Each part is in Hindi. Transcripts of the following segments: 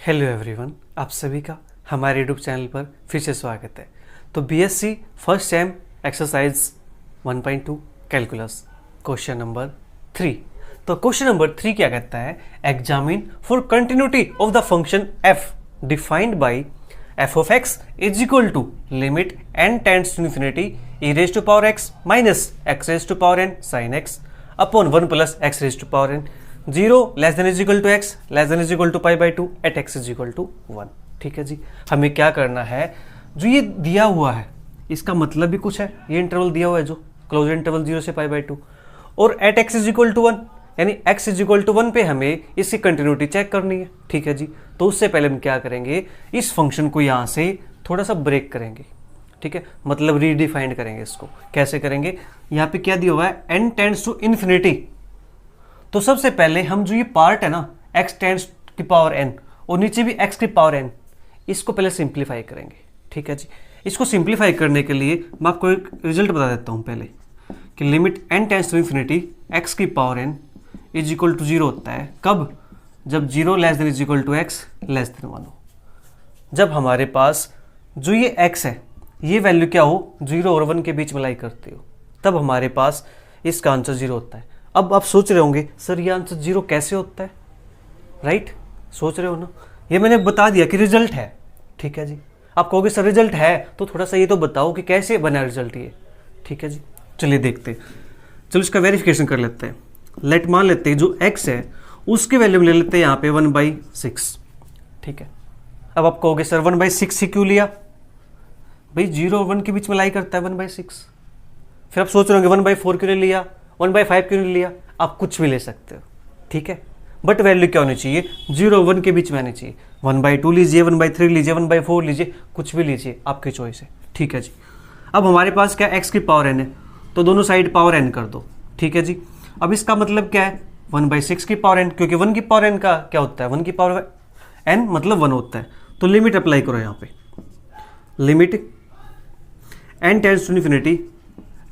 हेलो एवरीवन, आप सभी का हमारे यूट्यूब चैनल पर फिर से स्वागत है। तो BSc first sem exercise 1.2 calculus question number 3। तो क्वेश्चन नंबर 3 क्या कहता है, examine for continuity of the function f defined by f of x is equal to limit n tends to infinity e raise to power x minus x raise to power n sin x upon 1 plus x raise to power n 0 less than is equal to x less than is equal to pi by 2 at x is equal to 1। ठीक है जी, हमें क्या करना है, जो ये दिया हुआ है इसका मतलब भी कुछ है, ये इंटरवल दिया हुआ है जो क्लोज इंटरवल 0 से पाई बाई 2 और at x is equal to 1 यानी x इज इक्वल टू 1 पे हमें इसकी कंटिन्यूटी चेक करनी है। ठीक है जी, तो उससे पहले हम क्या करेंगे, इस फंक्शन को यहाँ से थोड़ा सा ब्रेक करेंगे। ठीक है, मतलब रीडिफाइंड करेंगे इसको। कैसे करेंगे, यहाँ पे क्या दिया हुआ है, n टेंड्स टू इन्फिनिटी। तो सबसे पहले हम जो ये पार्ट है ना x टेंड्स की पावर n और नीचे भी x की पावर n, इसको पहले सिंप्लीफाई करेंगे। ठीक है जी, इसको सिंप्लीफाई करने के लिए मैं आपको एक रिजल्ट बता देता हूँ पहले कि limit n tends to infinity x की power n is equal to 0 होता है। कब, जब 0 less than is equal to x less than 1 हो। जब हमारे पास जो ये x है ये वैल्यू क्या हो, 0 और 1 के बीच में लाई करती हो, तब हमारे पास इसका आंसर 0 होता है। अब आप सोच रहे होंगे सर ये आंसर 0 कैसे होता है, राइट, सोच रहे हो ना। ये मैंने बता दिया कि रिजल्ट है। ठीक है जी, आप कहोगे सर रिजल्ट है तो थोड़ा सा ये तो बताओ कि कैसे बना रिजल्ट ये। ठीक है जी, चलिए देखते हैं। चलो इसका वेरिफिकेशन कर लेते हैं। लेट मान लेते हैं जो x है उसके वैल्यू ले लेते हैं यहाँ पे 1/6। ठीक है, अब आप कहोगे सर 1/6 ही क्यों लिया, भाई 0 और 1 के बीच में लाई करता है 1/6। फिर आप सोच रहे होंगे 1/4 क्यों नहीं लिया, 1/5 क्यों नहीं लिया। आप कुछ भी ले सकते हो। ठीक है, बट वैल्यू क्या होनी चाहिए, 0 और 1 के बीच में आनी चाहिए। 1/2 लीजिए, 1/3 लीजिए, 1/4 लीजिए, कुछ भी लीजिए, आपकी चॉइस है। ठीक है जी, अब हमारे पास क्या x की पावर n है तो दोनों साइड पावर n कर दो। ठीक है जी, अब इसका मतलब क्या है, 1/6 की पावर n, क्योंकि 1 की पावर n का क्या होता है, 1 की पावर n मतलब 1 होता है। तो लिमिट अप्लाई करो यहाँ पे, limit n tends to infinity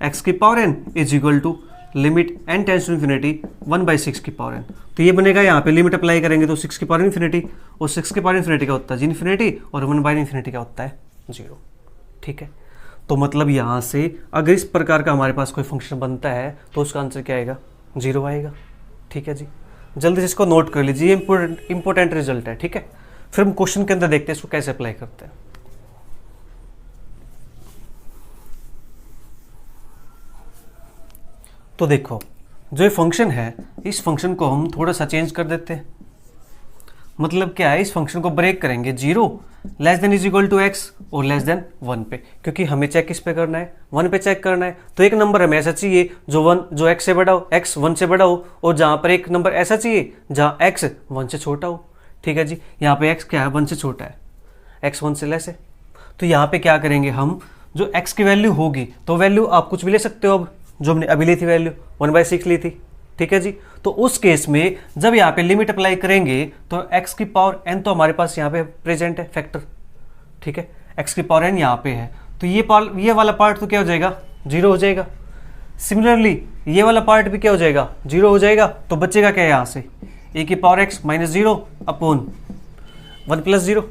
x की power n is equal to limit n tends to infinity 1/6 की पावर n। तो ये बनेगा, यहाँ पे लिमिट अप्लाई करेंगे तो 6 की पावर इन्फिनिटी, और 6 की पावर इन्फिनिटी का होता है इन्फिनिटी, और 1/इन्फिनिटी का होता है 0। ठीक है, तो मतलब यहाँ से अगर इस प्रकार का हमारे पास कोई फंक्शन बनता है तो उसका आंसर क्या आएगा, 0 आएगा। ठीक है जी, जल्दी से इसको नोट कर लीजिए, इंपॉर्टेंट रिजल्ट है। ठीक है, फिर हम क्वेश्चन के अंदर देखते हैं इसको कैसे अप्लाई करते हैं। तो देखो, जो ये फंक्शन है इस फंक्शन को हम थोड़ा सा चेंज कर देते हैं। मतलब क्या है, इस फंक्शन को ब्रेक करेंगे 0 less than is equal to x और लेस देन 1 पे, क्योंकि हमें चेक किस पे करना है, 1 पे चेक करना है। तो एक नंबर हमें ऐसा चाहिए जो x से बड़ा हो, x 1 से बड़ा हो, और जहाँ पर एक नंबर ऐसा चाहिए जहाँ x 1 से छोटा हो। ठीक है जी, यहाँ पे x क्या है, 1 से छोटा है, x 1 से लेस है। तो यहाँ पे क्या करेंगे हम, जो x की वैल्यू होगी तो वैल्यू आप कुछ भी ले सकते हो, अब जो हमने अभी ली थी वैल्यू 1/6 ली थी। ठीक है जी, तो उस केस में जब यहाँ पे लिमिट अप्लाई करेंगे तो x की पावर n तो हमारे पास यहाँ पे प्रेजेंट है फैक्टर। ठीक है, x की पावर n यहाँ पे है, तो ये वाला पार्ट तो क्या हो जाएगा, 0 हो जाएगा। सिमिलरली ये वाला पार्ट भी क्या हो जाएगा, 0 हो जाएगा। तो बचेगा क्या यहाँ से, a की power x minus 0 upon 1 plus 0,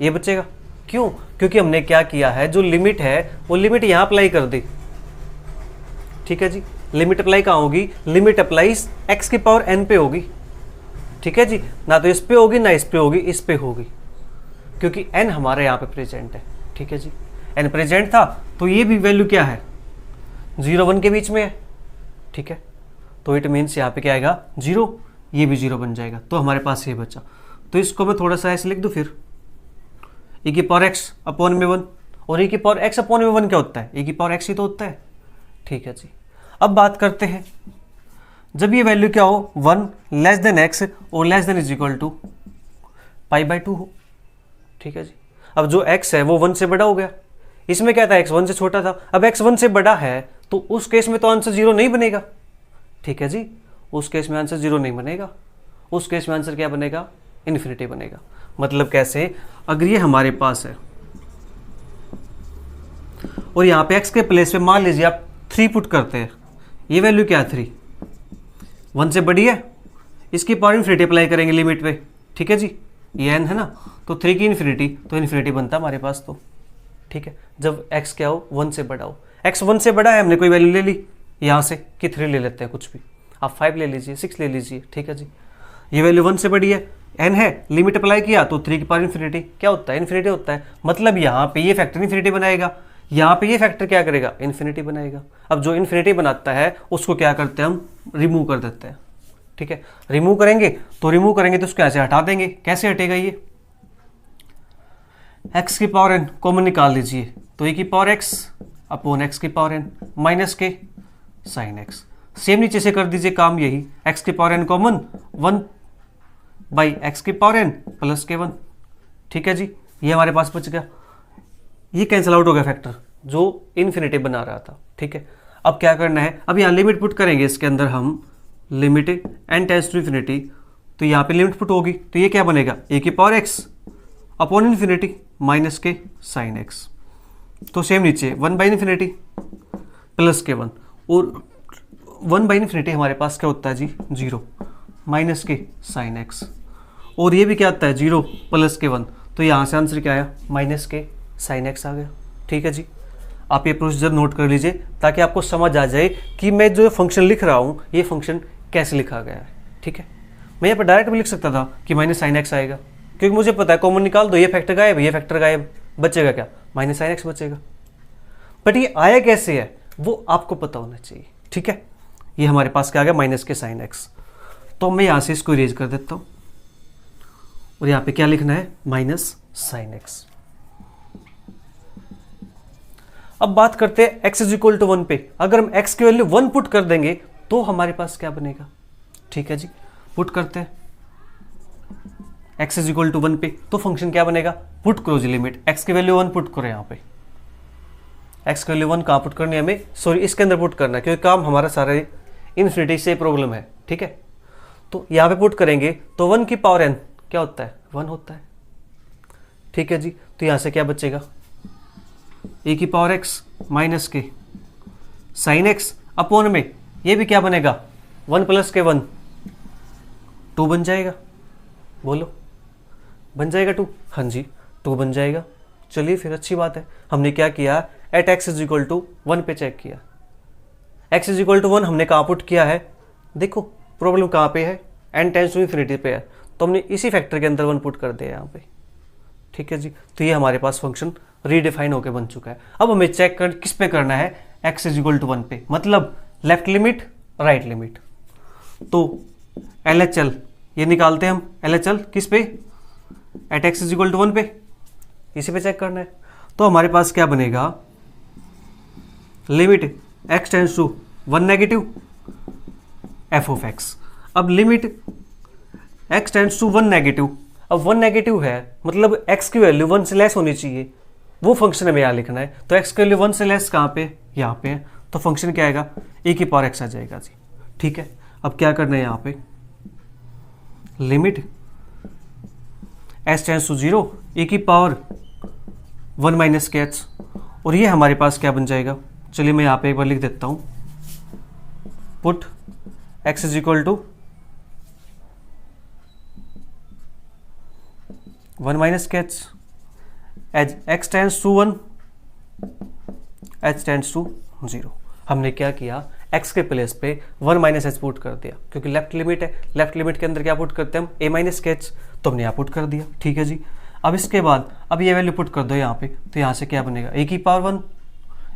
ये बचेगा। क्यों, क्योंकि हमने क्या किया है, जो लिमिट है वो लिमिट यहाँ अप्लाई कर दी। ठीक है जी, लिमिट अप्लाई कहाँ होगी, लिमिट अप्लाई x की पावर n पे होगी। ठीक है जी, ना तो इस पे होगी ना इस पे होगी, इस पे होगी, क्योंकि n हमारे यहाँ पे प्रेजेंट है। ठीक है जी, n प्रेजेंट था तो ये भी वैल्यू क्या है, 0 1 के बीच में है। ठीक है, तो इट मीन्स यहाँ पे क्या आएगा, 0, ये भी 0 बन जाएगा। तो हमारे पास ये बचा, तो इसको मैं थोड़ा सा ऐसे लिख दूँ फिर, e की पावर x अपॉन में 1, और e की पावर x अपॉन में 1 क्या होता है, e की पावर x ही तो होता है। ठीक है जी, अब बात करते हैं जब ये वैल्यू क्या हो, 1 लेस देन x और less than is equal to π/2 हो। ठीक है जी, अब जो x है वो 1 से बड़ा हो गया, इसमें क्या था, x 1 से छोटा था। अब x 1 से बड़ा है तो उस केस में तो आंसर 0 नहीं बनेगा। ठीक है जी, उस केस में आंसर 0 नहीं बनेगा, उस केस में आंसर क्या बनेगा, इन्फिनिटी बनेगा। मतलब कैसे, अगर ये हमारे पास है और यहाँ पे x के प्लेस पे मान लीजिए आप 3 पुट करते हैं, ये वैल्यू क्या है, 3 1 से बड़ी है, इसकी पावर इन्फिनिटी अप्लाई करेंगे लिमिट पे। ठीक है जी, ये n है ना, तो 3 की इन्फिनिटी, तो इन्फिनिटी बनता है हमारे पास तो, ठीक है। जब x क्या हो, 1 से बड़ा हो, x 1 से बड़ा है, हमने कोई वैल्यू ले ली यहाँ से कि 3 ले लेते हैं, कुछ भी आप 5 ले लीजिए, 6 ले लीजिए, ठीक है जी। ये वैल्यू 1 से बड़ी है, n है, लिमिट अप्लाई किया तो 3 की पावर इन्फिनिटी क्या होता है, इन्फिनिटी होता है। मतलब यहाँ पे ये फैक्टर इन्फिनिटी बनाएगा, यहाँ पे ये फैक्टर क्या करेगा, इन्फिनिटी बनाएगा। अब जो इन्फिनिटी बनाता है उसको क्या करते हैं हम, रिमूव कर देते हैं, ठीक है। रिमूव करेंगे तो उसको ऐसे हटा देंगे। कैसे हटेगा ये, x की पावर n कॉमन निकाल लीजिए, तो e की पावर x अपॉन x की पावर n माइनस के साइन x। सेम नीचे से कर दीजिए काम यही, x की power n common 1 by x की पावर n प्लस के 1, ठीक है जी। ये हमारे पास बच गया, ये कैंसिल आउट हो गया फैक्टर जो इन्फिनिटी बना रहा था, ठीक है। अब क्या करना है, अब यहाँ लिमिट पुट करेंगे इसके अंदर हम, limit n tends to infinity, तो यहाँ पे लिमिट पुट होगी तो ये क्या बनेगा, ए की power x upon infinity minus के साइन x। तो सेम नीचे 1 बाई इन्फिनिटी प्लस के 1, और 1 बाई इन्फिनिटी हमारे पास क्या होता है जी, 0 माइनस के साइन x, और ये भी क्या आता है 0 प्लस के 1, तो यहाँ से आंसर क्या आया, माइनस के साइन x आ गया, ठीक है जी। आप ये प्रोसीजर नोट कर लीजिए ताकि आपको समझ आ जाए कि मैं जो फंक्शन लिख रहा हूँ ये फंक्शन कैसे लिखा गया है, ठीक है। मैं यहाँ पर डायरेक्ट भी लिख सकता था कि माइनस साइन x आएगा, क्योंकि मुझे पता है कॉमन निकाल दो, ये फैक्टर गायब, ये फैक्टर गायब, बचेगा क्या, माइनस साइन x बचेगा। बट ये आया कैसे है वो आपको पता होना चाहिए, ठीक है। ये हमारे पास क्या आ गया, माइनस के साइन x, तो मैं यहाँ से इसको इरेज कर देता हूँ, और यहाँ पे क्या लिखना है, माइनस साइन x। अब बात करते हैं x इज इक्वल टू 1 पे। अगर हम x की वैल्यू 1 पुट कर देंगे तो हमारे पास क्या बनेगा, ठीक है जी। पुट करते हैं x इज इक्वल टू 1 पे, तो फंक्शन क्या बनेगा, पुट क्लोज लिमिट, x की वैल्यू 1 पुट करो यहाँ पे। x की वैल्यू 1 कहाँ पुट करनी है हमें, सॉरी इसके अंदर पुट करना है, क्योंकि काम हमारा सारा इन्फिनिटी से प्रॉब्लम है, ठीक है। तो यहाँ पे पुट करेंगे तो 1 की पावर n क्या होता है, 1 होता है, ठीक है जी। तो यहाँ से क्या बचेगा, e की पावर x माइनस के साइन x अपॉन में, ये भी क्या बनेगा, 1 प्लस के 1, 2 बन जाएगा, बोलो बन जाएगा 2, हाँ जी 2 बन जाएगा। चलिए फिर अच्छी बात है, हमने क्या किया, at x is equal to 1 पे चेक किया, x इज इक्वल टू 1 हमने कहाँ पुट किया है, देखो प्रॉब्लम कहाँ पे है, n टेंड्स टू इन्फिनिटी पे है, तो हमने इसी फैक्टर के अंदर 1 पुट कर दिया यहाँ पे, ठीक है जी। तो ये हमारे पास फंक्शन रीडिफाइन होकर बन चुका है। अब हमें चेक कर किस पे करना है, x इज इक्वल टू 1 पे, मतलब लेफ्ट लिमिट राइट लिमिट। तो LHL ये निकालते हैं हम, LHL किस पे, at x is equal to 1 पे, इसी पे चेक करना है। तो हमारे पास क्या बनेगा, limit x tends to 1 negative f of x। अब limit x tends to 1 negative, अब 1 नेगेटिव है मतलब x की वैल्यू 1 से लेस होनी चाहिए, वो फंक्शन हमें यहाँ लिखना है। तो x की वैल्यू 1 से लेस कहाँ पे, यहाँ पे है, तो फंक्शन क्या आएगा, e की पावर x आ जाएगा जी, ठीक है। अब क्या करना है यहाँ पे, limit s tends to 0 e की पावर 1 माइनस के h, और ये हमारे पास क्या बन जाएगा, चलिए मैं यहाँ पे एक बार लिख देता हूँ, put x is equal to 1 minus के h as x tends to 1 h tends to 0। हमने क्या किया, x के प्लेस पे 1 माइनस h पुट कर दिया, क्योंकि लेफ्ट लिमिट है, लेफ्ट लिमिट के अंदर क्या पुट करते हैं हम, a माइनस के h, तो हमने यहाँ पुट कर दिया, ठीक है जी। अब इसके बाद अब ये वैल्यू पुट कर दो यहाँ पे, तो यहाँ से क्या बनेगा, a की पावर 1,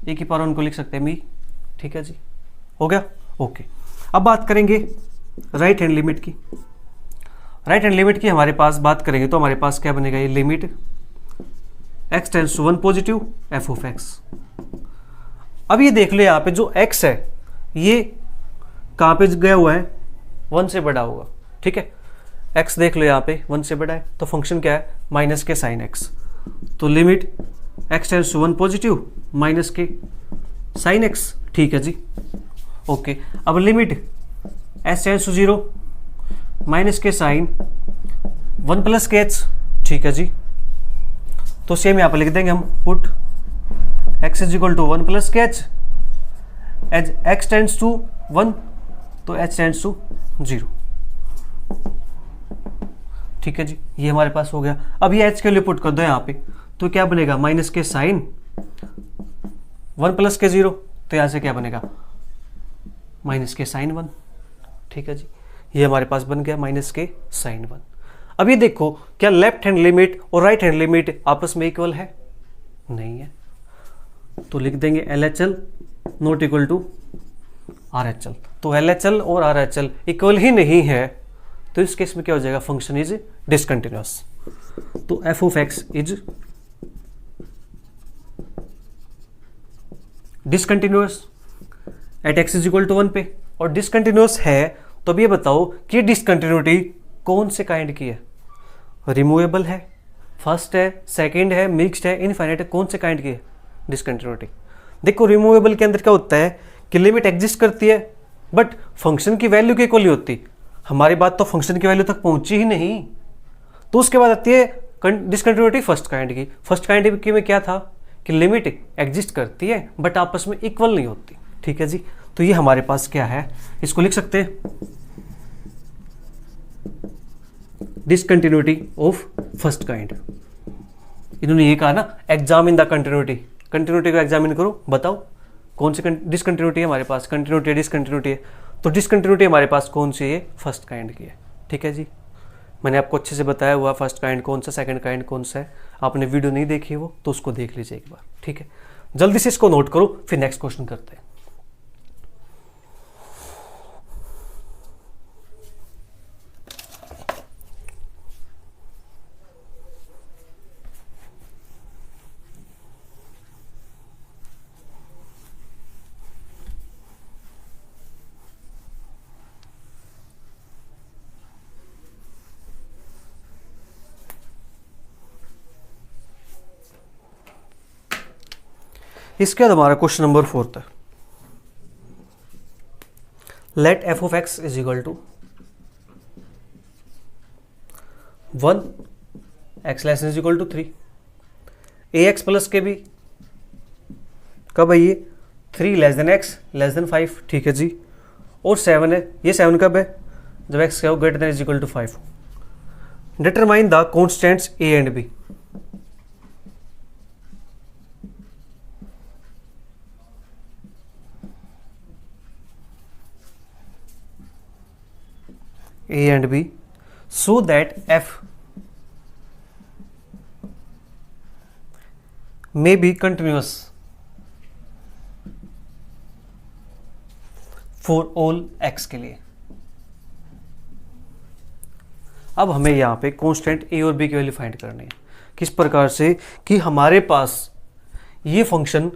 a की पावर 1 को लिख सकते हैं मी, ठीक है जी, हो गया, ओके। अब बात करेंगे राइट हैंड लिमिट की। राइट हैंड लिमिट की हमारे पास बात करेंगे तो हमारे पास क्या बनेगा, ये limit x tends to 1 positive f of x। अब ये देख लो यहाँ पे जो x है ये कहाँ पे गया हुआ है, 1 से बड़ा होगा, ठीक है। x देख लो यहाँ पे 1 से बड़ा है, तो फंक्शन क्या है, माइनस के साइन x। तो limit x tends to 1 positive minus के साइन x, ठीक है जी, ओके। अब limit s tends to 0 minus के साइन 1 प्लस के h, ठीक है जी। तो सेम यहाँ पर लिख देंगे हम, put x is equal to 1 plus के h as x tends to 1, तो h टेंड्स टू 0, ठीक है जी, ये हमारे पास हो गया। अब ये h के लिए पुट कर दो यहाँ पे, तो क्या बनेगा माइनस के साइन 1 प्लस के 0, तो यहाँ से क्या बनेगा माइनस के साइन 1। ठीक है जी, ये हमारे पास बन गया माइनस के साइन 1। अब ये देखो क्या लेफ्ट हैंड लिमिट और राइट हैंड लिमिट आपस में इक्वल है? नहीं है, तो लिख देंगे LHL not equal to RHL। तो LHL और RHL इक्वल ही नहीं है, तो इस केस में क्या हो जाएगा, फंक्शन इज डिसकंटिन्यूअस। तो f of x is discontinuous at x is equal to 1 पे, और डिसकंटिन्यूअस है तो अब ये बताओ कि डिसकंटिन्यूटी कौन से काइंड की है? रिमूवेबल है, फर्स्ट है, सेकंड है, मिक्स्ड है, इनफाइनाइट है, कौन से काइंड की है डिसकंटिन्यूटी? देखो रिमूवेबल के अंदर क्या होता है कि लिमिट एग्जिस्ट करती है बट फंक्शन की वैल्यू के इक्वल ही होती। हमारी बात तो फंक्शन की वैल्यू तक पहुंची ही नहीं, तो उसके बाद आती है डिसकंटिन्यूटी फर्स्ट काइंड की। फर्स्ट काइंड की में क्या था कि लिमिट एग्जिस्ट करती है बट आपस में इक्वल नहीं होती। ठीक है जी, तो ये हमारे पास क्या है, इसको लिख सकते हैं डिसकंटिन्यूटी ऑफ फर्स्ट काइंड। इन्होंने ये कहा ना एग्जामिन द कंटिन्यूटी, कंटिन्यूटी को एग्जामिन करो, बताओ कौन सी डिसकंटिन्यूटी है हमारे पास, कंटिन्यूटी है डिसकंटिन्यूटी है, तो डिसकंटिन्यूटी हमारे पास कौन सी है, फर्स्ट काइंड की है। ठीक है जी, मैंने आपको अच्छे से बताया हुआ फर्स्ट काइंड कौन सा, सेकंड काइंड कौन सा है। आपने वीडियो नहीं देखी है वो, तो उसको देख लीजिए एक बार। ठीक है, जल्दी से इसको नोट करो, फिर नेक्स्ट क्वेश्चन करते हैं। इसके बाद हमारा क्वेश्चन नंबर 4 है, let f of x is equal to 1 x less is equal to 3 ax plus के भी कब है ये 3 less than x less than 5। ठीक है जी, और 7 है, ये 7 कब है जब x क्या हो greater than is equal to 5। Determine the constants a and b। A and B so that f may be continuous for all x के लिए। अब हमें यहाँ पे कांस्टेंट a और b की वैल्यू फाइंड करनी है। किस प्रकार से कि हमारे पास ये फंक्शन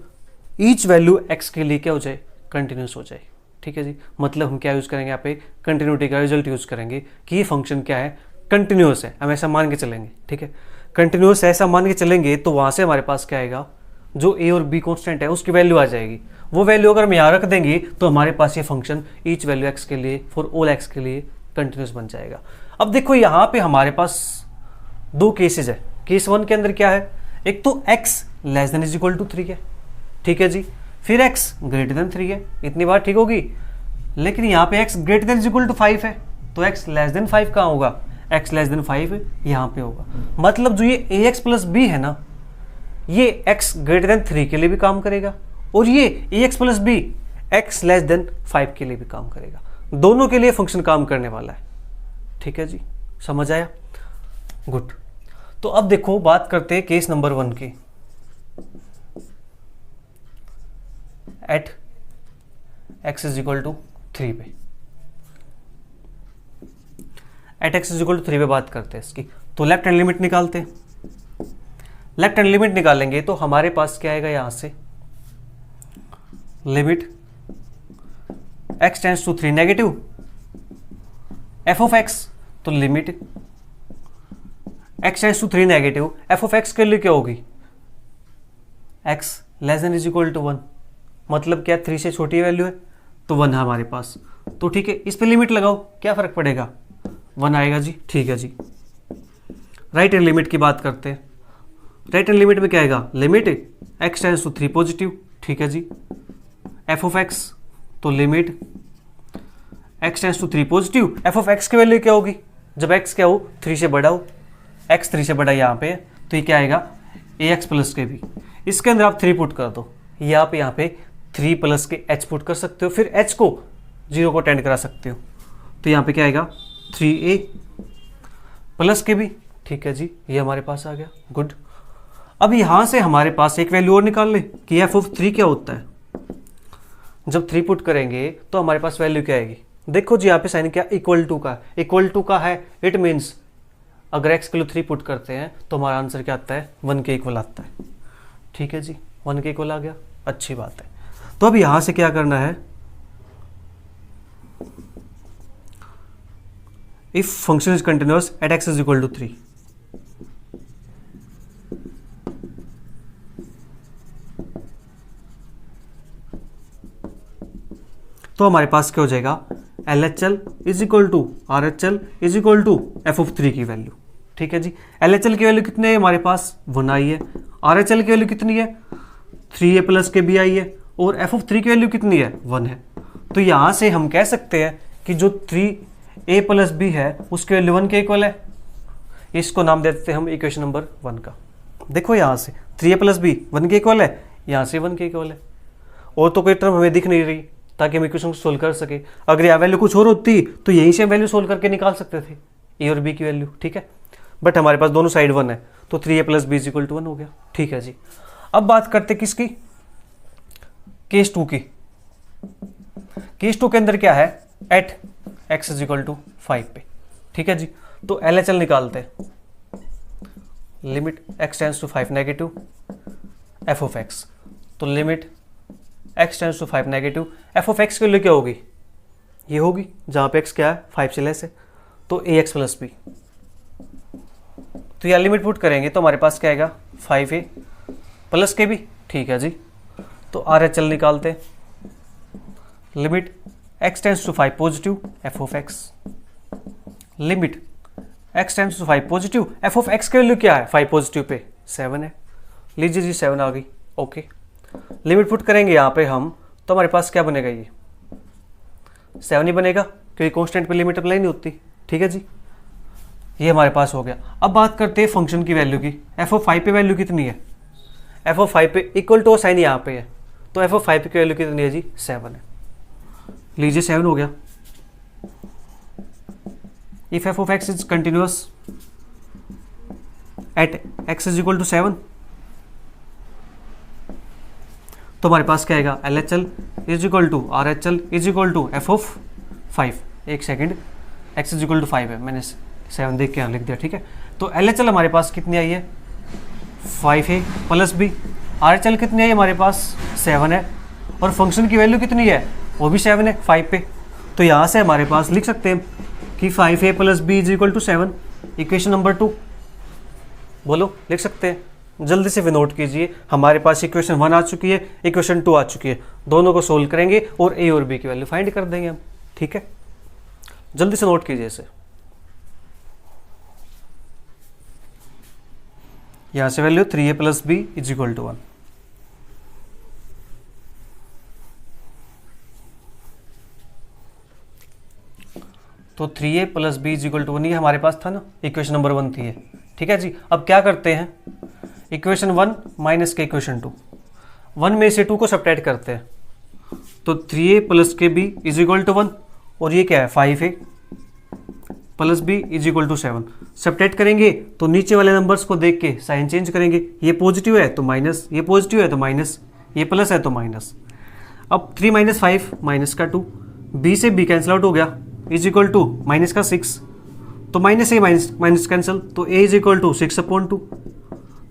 ईच वैल्यू x के लिए क्या हो जाए, कंटिन्यूस हो जाए। ठीक है जी, मतलब हम क्या यूज करेंगे यहाँ पे, कंटिन्यूटी का रिजल्ट यूज करेंगे कि ये फंक्शन क्या है, कंटिन्यूस है, हम ऐसा मान के चलेंगे। ठीक है, कंटिन्यूस ऐसा मान के चलेंगे तो वहां से हमारे पास क्या आएगा, जो a और b कांस्टेंट है उसकी वैल्यू आ जाएगी। वो वैल्यू अगर हम यहाँ रख देंगे तो हमारे पास ये फंक्शन ईच वैल्यू x के लिए फॉर ऑल x के लिए कंटिन्यूस बन जाएगा। अब देखो यहाँ पे हमारे पास दो केसेज है। केस 1 के अंदर क्या है, एक तो x less than is equal to 3 है। ठीक है जी, फिर x ग्रेटर देन 3 है, इतनी बार ठीक होगी। लेकिन यहाँ पे x greater than is equal to 5 है, तो x लेस देन 5 कहाँ होगा, x लेस देन 5 यहाँ पे होगा। मतलब जो ये ax प्लस b है ना, ये x ग्रेटर देन 3 के लिए भी काम करेगा और ये ax plus b x less than 5 के लिए भी काम करेगा। दोनों के लिए फंक्शन काम करने वाला है। ठीक है जी, समझ आया, गुड। तो अब देखो बात करते हैं केस नंबर 1 की। At x is equal to 3 पे, at x is equal to 3 पे बात करते हैं इसकी। तो लेफ्ट हैंड लिमिट निकालते हैं। लेफ्ट हैंड लिमिट निकालेंगे तो हमारे पास क्या आएगा, यहां से limit x tends to 3 negative f of x, तो limit x tends to 3 negative f of x के लिए क्या होगी, x less than is equal to 1। मतलब क्या 3 से छोटी वैल्यू है तो 1 है हमारे पास। तो ठीक है, इस पे लिमिट लगाओ, क्या फर्क पड़ेगा, 1 आएगा जी। ठीक है जी, राइट हैंड लिमिट की बात करते हैं। राइट हैंड लिमिट में क्या आएगा, limit x tends to 3 positive. ठीक है जी, f ऑफ x, तो limit x tends to 3 positive f of x की वैल्यू क्या होगी, जब x क्या हो 3 से बड़ा हो, x 3 से बड़ा यहाँ पे, तो ये क्या आएगा ax प्लस के बी। इसके अंदर आप 3 पुट कर दो, ये आप यहाँ पे 3 प्लस के h पुट कर सकते हो, फिर h को 0 को अटेंड करा सकते हो, तो यहाँ पे क्या आएगा 3a प्लस के बी। ठीक है जी, ये हमारे पास आ गया, गुड। अब यहाँ से हमारे पास एक वैल्यू और निकाल ले कि एफ ऑफ 3 क्या होता है। जब 3 पुट करेंगे तो हमारे पास वैल्यू क्या आएगी, देखो जी यहाँ पे साइन क्या इक्वल टू का, इक्वल टू का है, इट मीन्स अगर x के लिए 3 पुट करते हैं तो हमारा आंसर क्या आता है 1 के इक्वल आता है। ठीक है जी, 1 के इक्वल आ गया, अच्छी बात है। तो अब यहाँ से क्या करना है, if function is continuous at x is equal to 3, तो हमारे पास क्या हो जाएगा LHL is equal to RHL is equal to f of 3 की वैल्यू। ठीक है जी, LHL की वैल्यू कितनी है हमारे पास 1 आई है, RHL की वैल्यू कितनी है 3a प्लस के बी आई है, और एफ ऑफ 3 की वैल्यू कितनी है 1 है। तो यहां से हम कह सकते हैं कि जो 3a प्लस बी है उसकी वैल्यू 1 के इक्वल है। इसको नाम दे देते हैं हम इक्वेशन नंबर 1 का। देखो यहां से 3a प्लस बी 1 के इक्वल है, यहां से 1 के इक्वल है, और तो कोई टर्म हमें दिख नहीं रही ताकि हम इक्वेशन को सोल्व कर सके। अगर यह वैल्यू कुछ और होती तो यहीं से वैल्यू सोल्व करके निकाल सकते थे ए और बी की वैल्यू। ठीक है, बट हमारे पास दोनों साइड 1 है, तो 3a plus b is equal to 1 हो गया। ठीक है जी, अब बात करते किसकी, केस 2 की। केस 2 के अंदर क्या है, at x is equal to 5 पे। ठीक है जी, तो LHL निकालते हैं, limit x tends to 5 negative f of x, तो limit x tends to 5 negative f of x के लिए क्या होगी, ये होगी जहां पे x क्या है 5 से लेस है, तो ax प्लस बी। तो यह लिमिट पुट करेंगे तो हमारे पास क्या आएगा 5a प्लस के बी। ठीक है जी, तो RHL निकालते, limit x tends to 5 positive f of x, limit x tends to 5 positive f of x की वैल्यू क्या है 5 पॉजिटिव पे 7 है, लीजिए जी 7 आ गई। ओके, लिमिट पुट करेंगे यहाँ पे हम, तो हमारे पास क्या बनेगा, ये 7 ही बनेगा क्योंकि कांस्टेंट पे लिमिट अप्लाई नहीं होती। ठीक है जी, ये हमारे पास हो गया। अब बात करते हैं फंक्शन की वैल्यू की, एफ ऑफ 5 पे वैल्यू कितनी है, एफ ऑफ 5 पे इक्वल टू साइन यहाँ पे है, तो एफ ऑफ 5 की वैल्यू कितनी है जी 7 है, लीजिए 7 हो गया। If f of x is continuous at x is equal to 7, तो हमारे पास क्या आएगा LHL is equal to RHL is equal to f of 5। एक second, x is equal to 5 है, मैंने 7 देख के यहाँ लिख दिया। ठीक है, तो LHL हमारे पास कितनी आई है 5a प्लस बी, RHL कितनी आई हमारे पास 7 है, और फंक्शन की वैल्यू कितनी है वो भी 7 है 5 पे। तो यहाँ से हमारे पास लिख सकते हैं कि 5a plus b is equal to 7, equation number 2। बोलो, लिख सकते हैं, जल्दी से भी नोट कीजिए। हमारे पास इक्वेशन 1 आ चुकी है, इक्वेशन 2 आ चुकी है, दोनों को सोल्व करेंगे और a और b की वैल्यू फाइंड कर देंगे हम। ठीक है, जल्दी से नोट कीजिए इसे। यहां से value 3a plus b is equal to 1, तो 3a plus b is equal to 1 ये हमारे पास था ना, इक्वेशन नंबर 1 थी ये। ठीक है जी, अब क्या करते हैं, इक्वेशन 1 माइनस के इक्वेशन 2, 1 में से 2 को सब्ट्रैक्ट करते हैं, तो 3a प्लस के बी इज इक्वल टू 1, और ये क्या है 5a plus b is equal to 7। Subtract करेंगे तो नीचे वाले नंबर्स को देख के साइन चेंज करेंगे, ये पॉजिटिव है तो माइनस, ये पॉजिटिव है तो माइनस, ये प्लस है तो माइनस। अब 3 माइनस 5 माइनस का 2, b से b कैंसिल आउट हो गया, इज इक्वल टू माइनस का 6, तो माइनस ए माइनस माइनस कैंसिल, तो a इज इक्वल टू 6/2,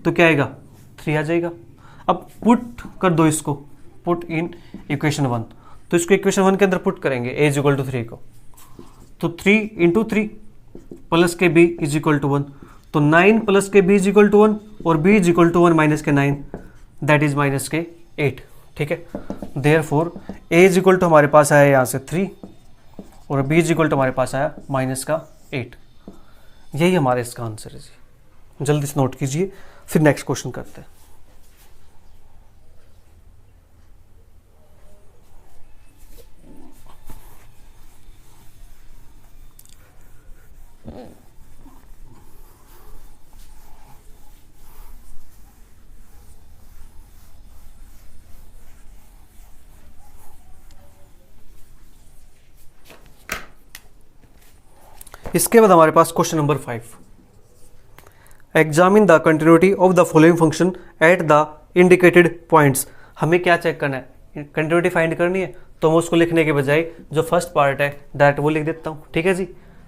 तो क्या आएगा 3 आ जाएगा। अब पुट कर दो इसको, पुट इन इक्वेशन 1, तो इसको इक्वेशन 1 के अंदर पुट करेंगे a इज इक्वल टू 3 को, तो 3 इंटू 3 प्लस के b इज इक्वल टू 1, तो 9 प्लस के b इज इक्वल टू 1, और b is equal to 1 minus के 9, दैट इज माइनस के 8। ठीक है, therefore a is equal to हमारे पास आया यहाँ से 3, और b इज इक्वल टू हमारे पास आया माइनस का 8। यही हमारे इसका आंसर है जी, जल्दी से नोट कीजिए, फिर नेक्स्ट क्वेश्चन करते हैं। इसके बाद हमारे पास question number 5, examine the continuity of the following function at the indicated points. हमें क्या चेक करना है, कंटिन्यूटी फाइंड करनी है, तो हम उसको लिखने के बजाय जो फर्स्ट पार्ट है डायरेक्ट वो लिख देता हूँ। ठीक है जी,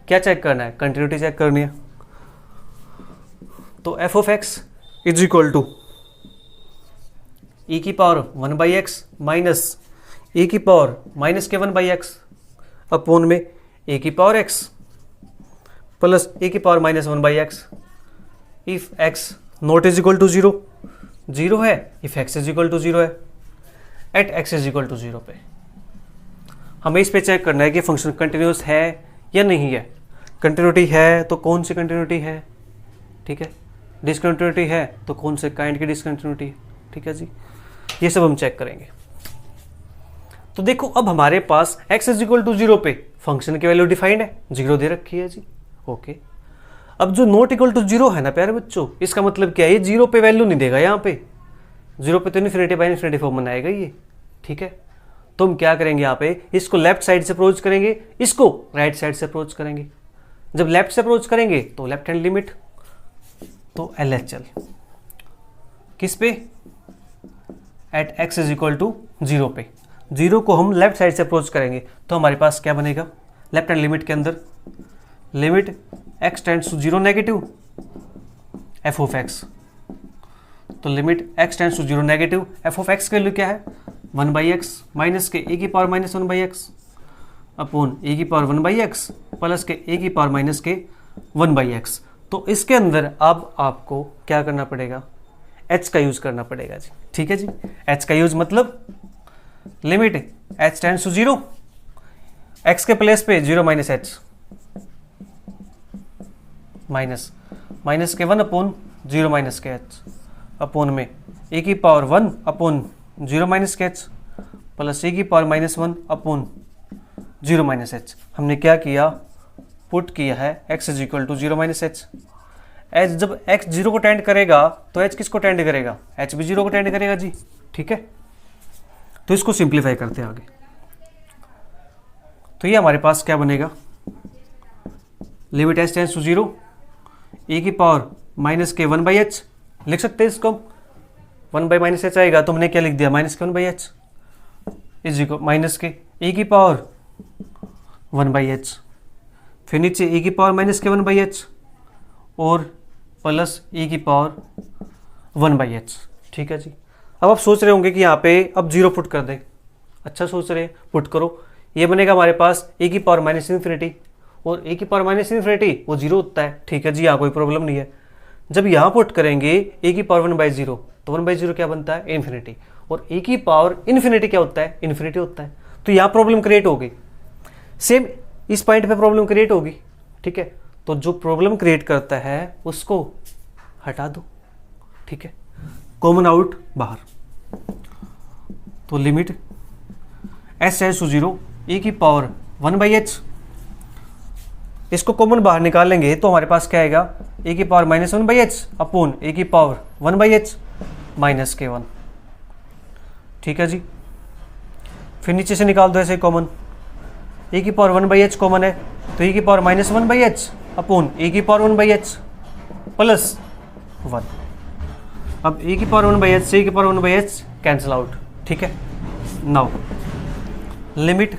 क्या चेक करना है, कंटिन्यूटी चेक करनी है। तो f of x is equal to e की पावर 1/x माइनस ई की पावर माइनस के 1/x अपॉन में ए की पावर x प्लस ए की power minus 1/x if x not is equal to 0 है, if x is equal to 0 है, at x is equal to 0 पे हमें इस पे चेक करना है कि फंक्शन कंटिन्यूस है या नहीं है। कंटिन्यूटी है तो कौन सी कंटिन्यूटी है, ठीक है, डिसकंटिन्यूटी है तो कौन से काइंड की डिसकंटिन्यूटी है। ठीक है जी, ये सब हम चेक करेंगे। तो देखो अब हमारे पास x इज इक्वल टू 0 पे फंक्शन की वैल्यू डिफाइंड है, 0 दे रखी है जी। ओके, अब जो नॉट इक्वल टू 0 है ना प्यारे बच्चों, इसका मतलब क्या है, ये 0 पे वैल्यू नहीं देगा, यहाँ पे 0 पे तो इन्फिनिटी बाय इन्फिनिटी फॉर्म बनाएगा ये। ठीक है, तो हम क्या करेंगे, यहाँ पे इसको लेफ्ट साइड से अप्रोच करेंगे, इसको राइट साइड से अप्रोच करेंगे। जब लेफ्ट से अप्रोच करेंगे तो लेफ्ट हैंड लिमिट, तो LHL किस पे, at x is equal to 0 पे। 0 को हम लेफ्ट साइड से अप्रोच करेंगे तो हमारे पास क्या बनेगा, लेफ्ट हैंड लिमिट के अंदर limit x tends to 0 negative f of x, तो limit x tends to 0 negative f of x के वैल्यू क्या है, 1/x माइनस के a की power minus 1/x upon a की पावर 1/x प्लस के a की पावर माइनस के 1/x। तो इसके अंदर अब आपको क्या करना पड़ेगा, h का यूज करना पड़ेगा जी। ठीक है जी, h का यूज मतलब limit h tends to 0, x के प्लेस पे 0 माइनस h माइनस के 1 अपॉन 0 माइनस के h अपॉन में a की पावर 1 अपॉन 0 माइनस के h प्लस a की power minus 1 upon 0 minus h। हमने क्या किया, पुट किया है x is equal to 0 minus h। जब x 0 को टेंड करेगा तो h किसको टेंड करेगा, h भी 0 को टेंड करेगा जी। ठीक है, तो इसको सिंप्लीफाई करते हैं आगे। तो ये हमारे पास क्या बनेगा, limit h tends to 0, a की पावर माइनस के 1/h लिख सकते हैं इसको, 1 माइनस h आएगा तो हमने क्या लिख दिया, माइनस के 1/h इज इक्वल माइनस के a की पावर 1/h, फिर नीचे a की पावर माइनस के 1/h और प्लस e की पावर 1/h। ठीक है जी, अब आप सोच रहे होंगे कि यहाँ पे अब 0 पुट कर दें। अच्छा सोच रहे हैं, पुट करो, ये बनेगा हमारे पास a की पावर माइनस इन्फिनिटी, और a की पावर माइनस इन्फिनिटी वो 0 होता है। ठीक है जी, यहाँ कोई प्रॉब्लम नहीं है। जब यहाँ पुट करेंगे a की पावर 1/0 तो 1/0 क्या बनता है, इन्फिनिटी, और a की पावर इन्फिनिटी क्या होता है, इन्फिनिटी होता है। तो यहाँ प्रॉब्लम क्रिएट होगी, सेम इस पॉइंट पे प्रॉब्लम क्रिएट होगी। ठीक है, तो जो प्रॉब्लम क्रिएट करता है उसको हटा दो। ठीक है, कॉमन आउट बाहर, तो limit h tends to 0 a की पावर 1/h, इसको कॉमन बाहर निकालेंगे तो हमारे पास क्या आएगा, a की power minus 1/h upon a की पावर 1/h माइनस के 1। ठीक है जी, फिर नीचे से निकाल दो ऐसे कॉमन, a की पावर 1/h कॉमन है तो a की power minus 1/h upon a की पावर 1/h प्लस 1। अब a की पावर 1/h से a की पावर 1/h कैंसिल आउट। ठीक है, now limit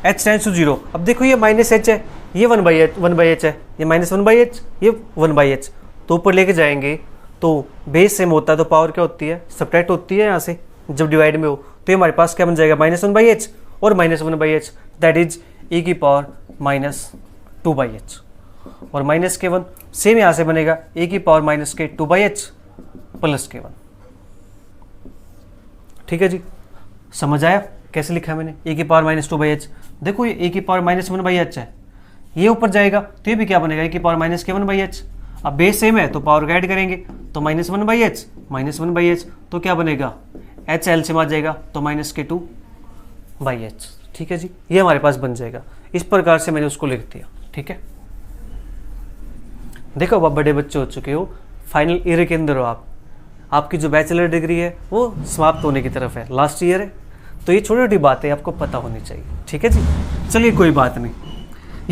h tends to 0। अब देखो ये माइनस h है, ये 1/h है, ये माइनस 1/h, ये 1/h, तो ऊपर लेके जाएंगे तो बेस सेम होता है तो पावर क्या होती है, सब्ट्रैक्ट होती है यहाँ से जब डिवाइड में हो। तो ये हमारे पास क्या बन जाएगा, माइनस 1/h और minus 1/h, that is e की पावर माइनस 2/h, और माइनस के 1 सेम यहाँ से बनेगा a की पावर माइनस के 2/h प्लस के 1। ठीक है जी, समझ आया कैसे लिखा है मैंने, a की पावर माइनस 2/h। देखो ये a की पावर माइनस 1/h है, ये ऊपर जाएगा तो ये भी क्या बनेगा, a की पावर माइनस के 1/h। अब बेस सेम है तो पावर का ऐड करेंगे तो माइनस 1/h तो क्या बनेगा, h एल से आ जाएगा तो माइनस के 2/h। ठीक है जी, ये हमारे पास बन जाएगा। इस प्रकार से मैंने उसको लिख दिया। ठीक है, देखो अब आप बड़े बच्चे हो चुके हो, फाइनल ईयर के अंदर हो आप, आपकी जो बैचलर डिग्री है वो समाप्त होने की तरफ है, लास्ट ईयर है, तो ये छोटी छोटी बातें आपको पता होनी चाहिए। ठीक है जी, चलिए कोई बात नहीं,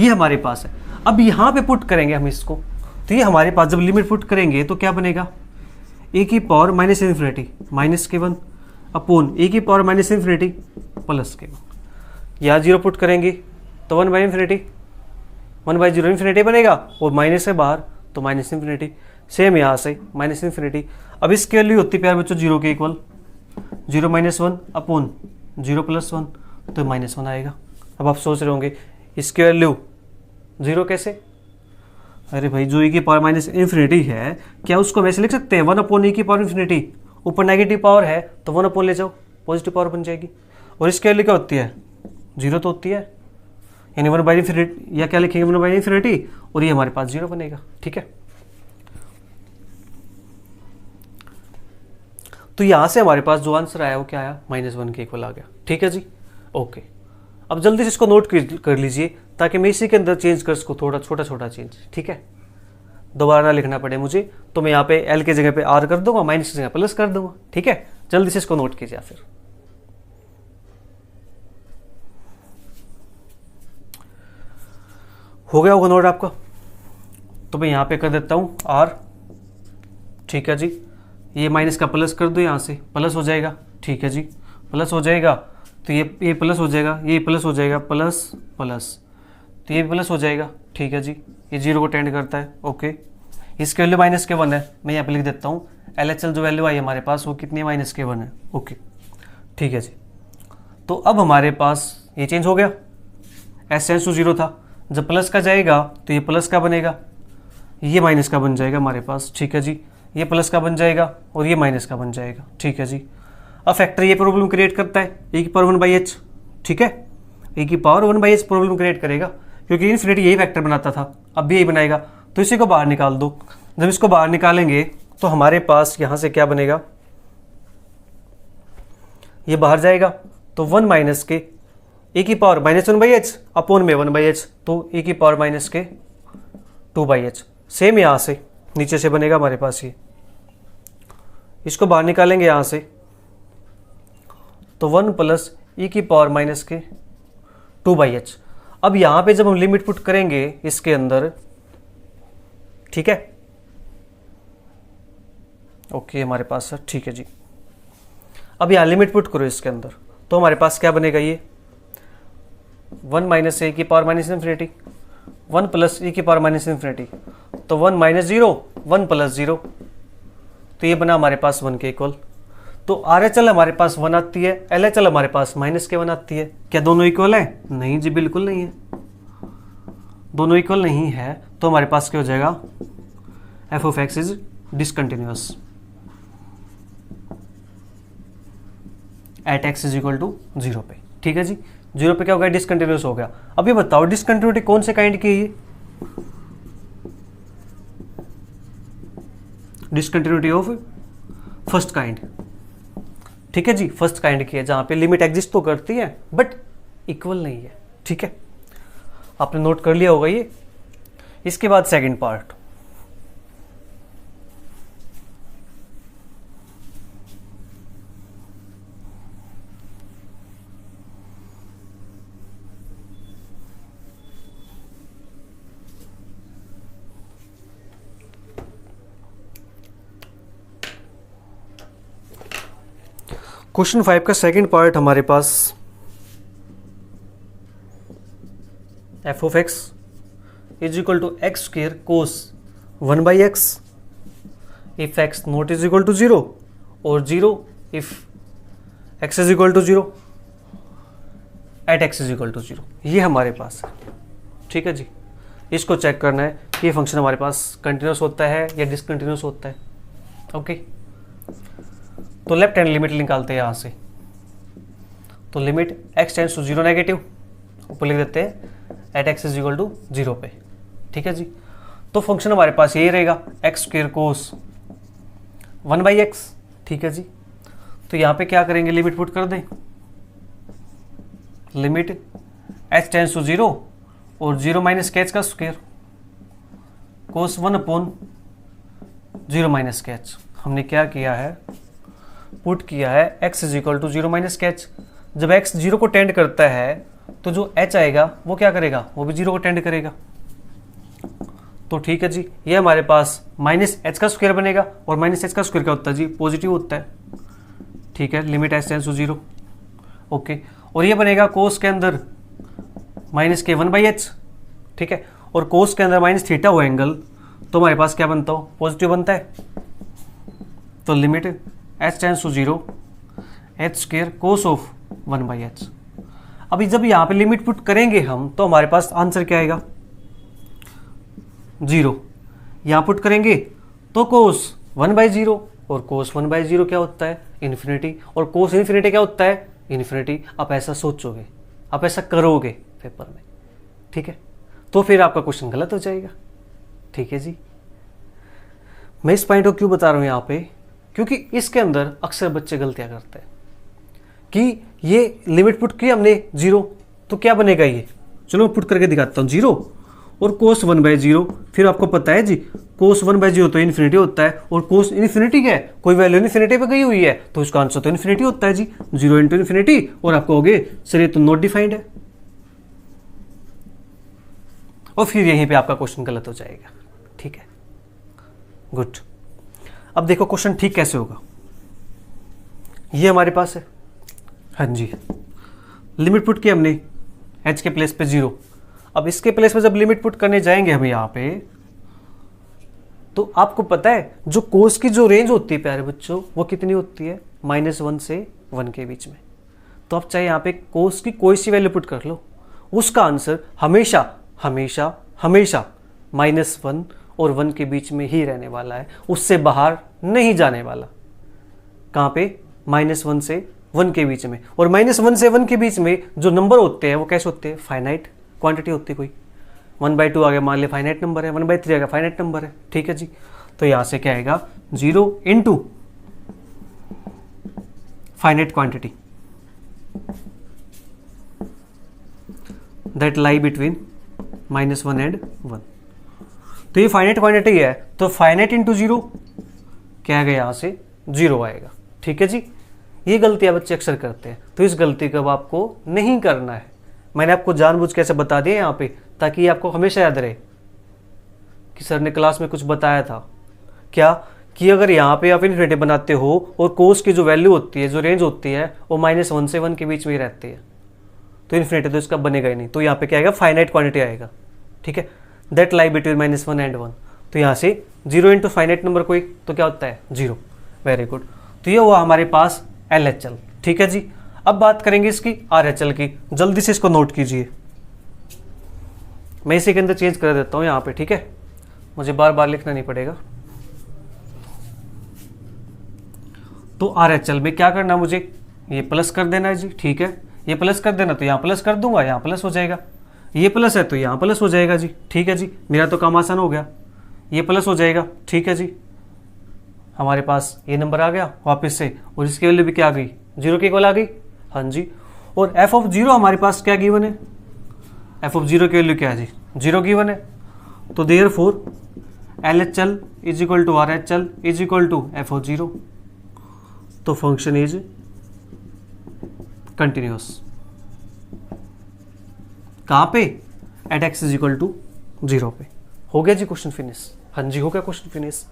ये हमारे पास है। अब यहाँ पे पुट करेंगे हम इसको, तो ये हमारे पास जब लिमिट पुट करेंगे तो क्या बनेगा, ए की पावर माइनस इन्फिनिटी माइनस के वन अपॉन ए की पावर माइनस इन्फिनिटी प्लस के वन। यहाँ जीरो पुट करेंगे तो one by infinity, one by zero infinity बनेगा, और माइनस से बाहर तो माइनस इन्फिनिटी। सेम यहाँ से माइनस इन्फिनिटी। अब इसकी वैल्यू होती है प्यार बच्चों जीरो के equal, zero minus one upon zero plus one, तो माइनस वन आएगा। अब आप सोच रहे होंगे इसकी वैल्यू जीरो कैसे, अरे भाई जो e की पावर माइनस इन्फिनिटी है क्या उसको वैसे लिख सकते हैं, वन अपॉन e की पावर इन्फिनिटी, ऊपर नेगेटिव पावर है तो वन अपॉन ले जाओ, पॉजिटिव पावर बन जाएगी। और इसकी वैल्यू क्या होती है, जीरो तो होती है, यानी वन बाई इन्फिनिटी, या क्या लिखेंगे वन बाई इन्फिनिटी, और ये हमारे पास जीरो बनेगा। ठीक है, तो यहां से हमारे पास जो आंसर आया वो क्या आया, माइनस वन के इक्वल आ गया। ठीक है जी, ओके। अब जल्दी से इसको नोट कर लीजिए ताकि मैं इसी के अंदर चेंज कर सकूँ, थोड़ा छोटा छोटा चेंज। ठीक है, दोबारा ना लिखना पड़े मुझे, तो मैं यहाँ पे एल की जगह पे आर कर दूंगा, माइनस की जगह प्लस कर दूंगा। ठीक है, जल्दी से इसको नोट कीजिए फिर। हो गया होगा नोट आपका, तो मैं यहाँ पे कर देता हूँ आर। ठीक है जी, ये माइनस का प्लस कर दो, यहाँ से प्लस हो जाएगा। ठीक है जी, प्लस हो जाएगा, तो ये प्लस हो जाएगा, ये प्लस हो जाएगा, प्लस प्लस, तो ये प्लस हो जाएगा। ठीक है जी, ये जीरो को टेंड करता है। ओके, इसकी वैल्यू माइनस के वन है, मैं यहाँ पे लिख देता हूँ LHL जो वैल्यू आई हमारे पास वो कितनी, माइनस के वन है। ओके, ठीक है जी। तो अब हमारे पास ये चेंज हो गया, एस टेंस टू जीरो था, जब प्लस का जाएगा तो ये प्लस का बनेगा, ये माइनस का बन जाएगा हमारे पास। ठीक है जी, ये प्लस का बन जाएगा और ये माइनस का बन जाएगा। ठीक है जी, अब फैक्टर ये प्रॉब्लम क्रिएट करता है, ए की पावर वन बाई एच। ठीक है, ए की power one by H problem create करेगा, क्योंकि इन्फिनिटी यही फैक्टर बनाता था, अब भी यही बनाएगा, तो इसी को बाहर निकाल दो। जब इसको बाहर निकालेंगे तो हमारे पास यहाँ से क्या बनेगा, ये बाहर जाएगा, तो वन माइनस के ए की power minus one by H upon में वन बाई एच, तो ए की पावर माइनस के टू बाई एच। सेम यहाँ से नीचे से बनेगा हमारे पास ये, इसको बाहर निकालेंगे यहाँ से, तो वन प्लस ई की पावर माइनस के टू बाई एच। अब यहाँ पे जब हम लिमिट पुट करेंगे इसके अंदर, ठीक है, ओके हमारे पास सर, ठीक है जी। अब यहाँ लिमिट पुट करो इसके अंदर, तो हमारे पास क्या बनेगा, ये वन माइनस ए की power minus infinity, one plus e की पावर माइनस इन्फिनिटी, तो one minus zero, one plus zero, तो ये बना हमारे पास वन के इक्वल। तो RHL हमारे पास वन आती है, LHL हमारे पास माइनस के वन आती है। क्या दोनों इक्वल है? नहीं जी, बिल्कुल नहीं है, दोनों इक्वल नहीं है, तो हमारे पास क्या हो जाएगा, f of x is discontinuous at x is equal to zero पे। ठीक है जी, जीरो पे क्या हो गया, डिसकंटिन्यूअस हो गया। अब ये बताओ डिसकंटिन्यूटी कौन से काइंड की है, डिसकंटिन्यूटी ऑफ फर्स्ट काइंड। ठीक है जी, फर्स्ट काइंड की है, जहां पे लिमिट एग्जिस्ट तो करती है बट इक्वल नहीं है। ठीक है, आपने नोट कर लिया होगा ये। इसके बाद सेकंड पार्ट, क्वेश्चन 5 का सेकंड पार्ट हमारे पास, f of x is equal to x square cos one by x if x not is equal to zero, और zero if x is equal to zero at x is equal to zero. ये हमारे पास है। ठीक है जी, इसको चेक करना है कि ये फंक्शन हमारे पास कंटिन्यूस होता है या डिसकंटिन्यूस होता है। ओके, तो लेफ्ट हैंड लिमिट निकालते हैं यहाँ से, तो limit x tends to zero negative, ऊपर लिख देते हैं at x is equal to zero पे। ठीक है जी, तो फंक्शन हमारे पास यही रहेगा x square cos one by x. ठीक है जी, तो यहाँ पे क्या करेंगे, लिमिट पुट कर दें, limit x tends to zero और जीरो माइनस के एच का square cos one upon zero minus के एच। हमने क्या किया है, पुट किया है x is equal to zero minus के एच। जब x जीरो को टेंड करता है तो जो h आएगा वो क्या करेगा, वो भी 0 को टेंड करेगा। तो ठीक है जी, ये हमारे पास माइनस एच का स्क्वायर बनेगा, और माइनस एच का स्क्वायर क्या होता है जी, पॉजिटिव होता है। ठीक है, limit h tends to 0। Okay, और ये बनेगा कोस के अंदर माइनस के 1/h। ठीक है, और कोस के अंदर माइनस थीटा हो एंगल, तो हमारे पास क्या बनता हो, पॉजिटिव बनता है। तो limit h tends to 0 h square cos of 1/h। अभी जब यहाँ पे लिमिट पुट करेंगे हम, तो हमारे पास आंसर क्या आएगा, 0। यहाँ पुट करेंगे तो कोस 1/0, और कोस 1/0 क्या होता है, इन्फिनिटी, और कोस इन्फिनिटी क्या होता है, इन्फिनिटी। आप ऐसा सोचोगे, आप ऐसा करोगे पेपर में, ठीक है, तो फिर आपका क्वेश्चन गलत हो जाएगा। ठीक है जी, मैं इस पॉइंट को क्यों बता रहा हूँ यहाँ पे, क्योंकि इसके अंदर अक्सर बच्चे गलतियाँ करते हैं कि ये लिमिट पुट की हमने 0, तो क्या बनेगा ये, चलो मैं पुट करके दिखाता हूँ, 0 और कोस 1/0। फिर आपको पता है जी, कोस 1/0 तो इन्फिनिटी होता है, और कोस इन्फिनिटी क्या है, कोई वैल्यू इन्फिनिटी पे गई हुई है, तो इसका आंसर तो इन्फिनिटी होता है जी, 0 इंटू इन्फिनिटी। और आप कहोगे सर ये तो नॉट डिफाइंड है, और फिर यहीं पे आपका क्वेश्चन गलत हो जाएगा। ठीक है, गुड। अब देखो क्वेश्चन ठीक कैसे होगा, ये हमारे पास है, हाँ जी, लिमिट पुट की हमने h के प्लेस पे 0। अब इसके प्लेस पे जब लिमिट पुट करने जाएंगे हम यहाँ पे, तो आपको पता है जो कोस की जो रेंज होती है प्यारे बच्चों, वो कितनी होती है, -1 से 1 के बीच में। तो आप चाहे यहाँ पे कोस की कोई सी वैल्यू पुट कर लो, उसका आंसर हमेशा हमेशा हमेशा -1 और 1 के बीच में ही रहने वाला है, उससे बाहर नहीं जाने वाला। कहाँ पे, -1 से 1 के बीच में। और -1 से 1 के बीच में जो नंबर होते हैं वो कैसे होते हैं, फाइनाइट क्वांटिटी होती है कोई। 1/2 आ गया, मान लिया फाइनाइट नंबर है, 1/3 आ गया फाइनाइट नंबर है। ठीक है जी, तो यहाँ से क्या आएगा, 0 into finite quantity that lie between -1 and 1। तो ये फाइनाइट क्वांटिटी है, तो फाइनाइट इंटू 0 क्या आएगा, यहाँ से 0 आएगा। ठीक है जी, ये गलतियां बच्चे अक्सर करते हैं, तो इस गलती को आपको नहीं करना है। मैंने आपको जानबूझ के ऐसे बता दिया यहाँ पे, ताकि आपको हमेशा याद रहे कि सर ने क्लास में कुछ बताया था क्या, कि अगर यहाँ पे आप इन्फिनिटी बनाते हो और कोस की जो वैल्यू होती है, जो रेंज होती है, वो -1 से 1 के बीच में ही रहती है, तो इन्फिनिटी तो इसका बनेगा ही नहीं। तो यहाँ पे क्या आएगा, फाइनाइट क्वांटिटी आएगा। ठीक है, दैट लाई बिटवीन -1 एंड 1। तो यहाँ से 0 इंटू फाइनाइट नंबर कोई, तो क्या होता है, 0। वेरी गुड, तो ये हुआ हमारे पास LHL। ठीक है जी, अब बात करेंगे इसकी RHL की। जल्दी से इसको नोट कीजिए, मैं इसी के अंदर चेंज कर देता हूँ यहाँ पे। ठीक है, मुझे बार बार लिखना नहीं पड़ेगा। तो RHL में क्या करना, मुझे ये प्लस कर देना है जी। ठीक है, ये प्लस कर देना, तो यहाँ प्लस कर दूंगा, यहाँ प्लस हो जाएगा। ये प्लस है तो यहाँ प्लस हो जाएगा जी। ठीक है जी, मेरा तो काम आसान हो गया, ये प्लस हो जाएगा। ठीक है जी, हमारे पास ये नंबर आ गया वापस से, और इसकी वैल्यू भी क्या आ गई, 0 के इक्वल आ गई। हाँ जी, और f(0) हमारे पास क्या गिवन है, f(0) की वैल्यू क्या है जी, 0 गिवन है। तो therefore LHL is equal to RHL is equal to f(0). तो फंक्शन इज कंटिन्यूअस। कहाँ पे, at x is equal to 0 पे। हो गया जी क्वेश्चन फिनिश। हाँ जी, हो गया क्वेश्चन फिनिश।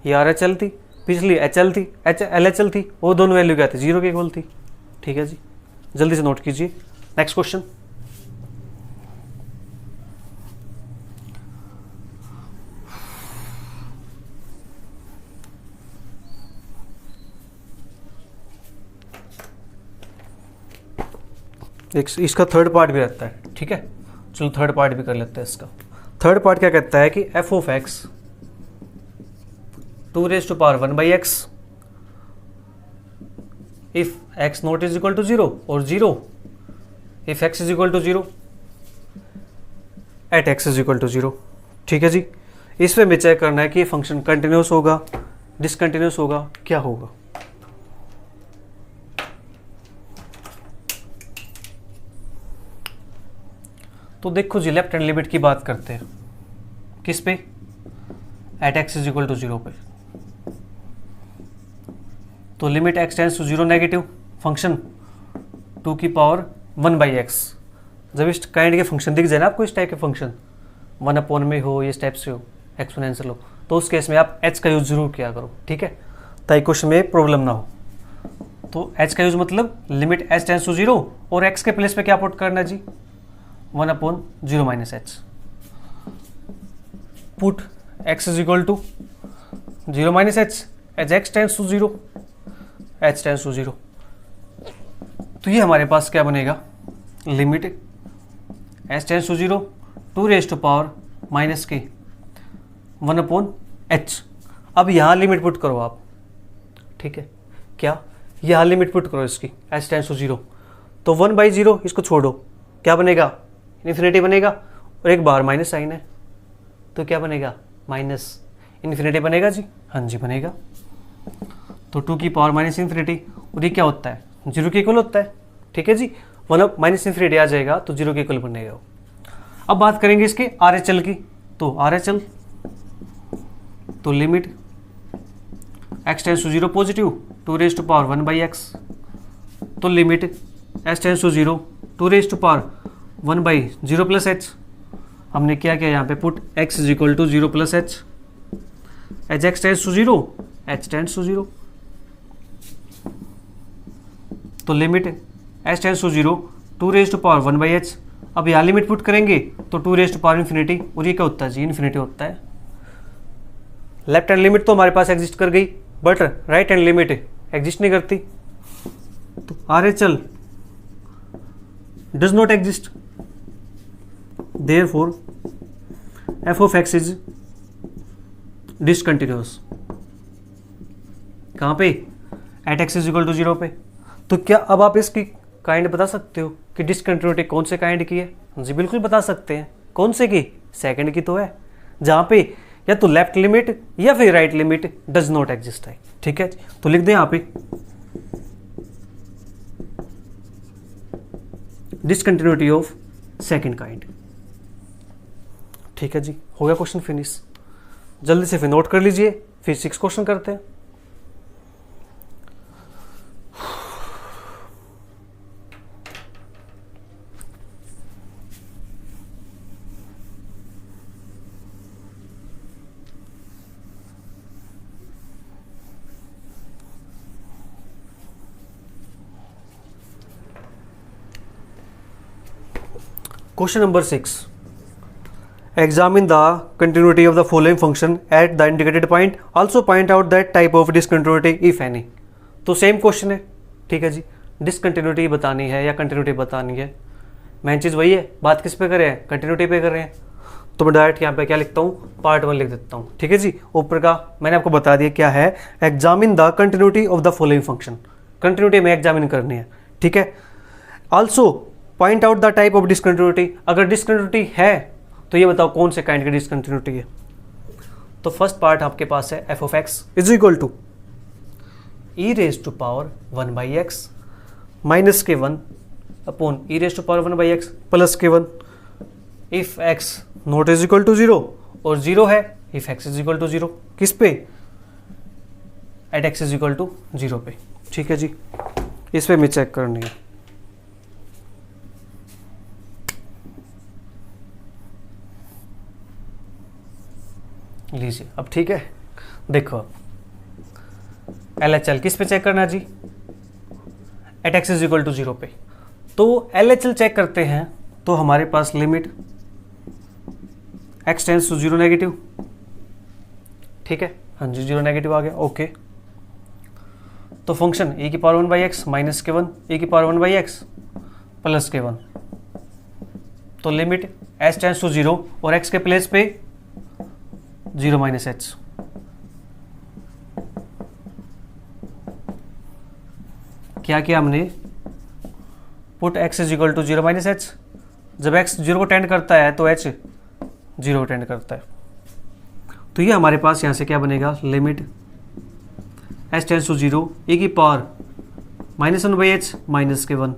ये RHL थी, पिछली HL थी, LHL थी, वो दोनों वैल्यू क्या थी, 0 के इक्वल थी। ठीक है जी, जल्दी से नोट कीजिए। नेक्स्ट क्वेश्चन, इसका थर्ड पार्ट भी रहता है। ठीक है, चलो थर्ड पार्ट भी कर लेते हैं इसका। थर्ड पार्ट क्या कहता है कि f(x) 2⁻1/x if x not is equal to 0 और 0 if x is equal to 0 at x is equal to 0। ठीक है जी, इसमें भी चेक करना है कि ये फंक्शन कंटिन्यूस होगा, डिसकंटिन्यूस होगा, क्या होगा। तो देखो जी, लेफ्ट हैंड लिमिट की बात करते हैं, किस पे, at x is equal to 0 पे। तो limit x tends to 0 negative, function 2 की पावर 1/x जब इस काइंड के फंक्शन दिख जाए ना आपको, इस टाइप के फंक्शन 1 में हो, इस टाइप से हो, एक्सपोनेंशियल हो, तो उस केस में आप h का यूज जरूर किया करो, ठीक है, ताकि क्वेश्चन में प्रॉब्लम ना हो। तो h का यूज मतलब लिमिट h टेंड्स टू 0 और x के प्लेस पे क्या पुट करना जी, 1/0 minus h। Put x is equal to 0 minus h as x tends to 0, h tends to 0। तो ये हमारे पास क्या बनेगा, limit h tends to 0 two raise to power minus के 1/h। अब यहाँ लिमिट पुट करो आप, ठीक है, क्या यहाँ लिमिट पुट करो इसकी, h टेंड्स टू 0, तो 1/0 इसको छोड़ो, क्या बनेगा, इन्फिनिटी बनेगा, और एक बार माइनस साइन है तो क्या बनेगा, माइनस इन्फिनिटी बनेगा जी, हाँ जी बनेगा। तो 2 की पावर माइनस इन्फिनिटी, और ये क्या होता है, 0 के इक्वल होता है, ठीक है जी, 1 माइनस इन्फिनिटी आ जाएगा तो 0 के इक्वल बनेगा। अब बात करेंगे इसके RHL की, तो RHL तो limit x tends to 0 positive 2 raise to power 1/x, तो limit h tends to 0 2 raise to power 1/0 plus h। हमने क्या किया यहाँ पे, put x is equal to 0 plus h as x tends to 0 h tends to 0, तो limit h tends to 0 2 raise to power 1/h। अब यहाँ लिमिट पुट करेंगे तो 2 रेज टू पावर इन्फिनिटी, और ये क्या होता है जी, इन्फिनिटी होता है। लेफ्ट हैंड लिमिट तो हमारे पास एग्जिस्ट कर गई, but right hand limit exist नहीं करती, तो RHL does not exist, therefore f of x is discontinuous. कहाँ पे, at x is equal to 0 पे। तो क्या अब आप इसकी काइंड बता सकते हो कि डिसकंटिन्यूटी कौन से काइंड की है, जी बिल्कुल बता सकते हैं, कौन से की, सेकंड की तो है, जहाँ पे या तो लेफ्ट लिमिट या फिर right limit does not exist है, ठीक है। तो लिख दें यहाँ पे डिसकंटिन्यूटी ऑफ सेकंड काइंड, ठीक है जी, हो गया क्वेश्चन फिनिश। जल्दी से फिर नोट कर लीजिए, फिर 6 क्वेश्चन करते हैं। Question number 6. Examine the continuity of the following function at the indicated point. Also point out that type of discontinuity if any. तो सेम क्वेश्चन है, ठीक है जी, डिसकंटिन्यूटी बतानी है या कंटिन्यूटी बतानी है, मेन चीज़ वही है, बात किस पे कर रहे हैं, कंटिन्यूटी पे कर रहे हैं। तो मैं डायरेक्ट यहाँ पे क्या लिखता हूँ, पार्ट 1 लिख देता हूँ, ठीक है जी। ऊपर का मैंने आपको बता दिया क्या है, examine the continuity of the following function, continuity में एग्जामिन करनी है, ठीक है। Also point out the type of discontinuity, अगर डिसकंटिन्यूटी है तो ये बताओ कौन से काइंड की डिसकंटिन्यूटी है। तो फर्स्ट पार्ट आपके पास है f of x is equal to e raise to power 1/x minus के 1 upon e raise to power 1/x plus के 1 if x not is equal to 0, और 0 है if x is equal to 0, किस पे, at x is equal to 0 पे, ठीक है जी। इस पे मैं चेक करनी है, लीजिए अब, ठीक है। देखो अब LHL किस पे चेक करना जी, at x is equal to 0 पे। तो LHL चेक करते हैं, तो हमारे पास limit x tends to 0 negative, ठीक है, हाँ जी 0 नेगेटिव आ गया, ओके। तो फंक्शन e की पावर 1/x माइनस के 1 e की पावर 1/x प्लस के 1, तो लिमिट h टेंड्स टू 0 और x के प्लेस पे 0 माइनस h, क्या किया हमने, put x is equal to 0 minus h, जब x 0 को टेंड करता है तो h 0 को टेंड करता है। तो ये हमारे पास यहाँ से क्या बनेगा, limit h tends to 0 e की पावर -1/h माइनस के 1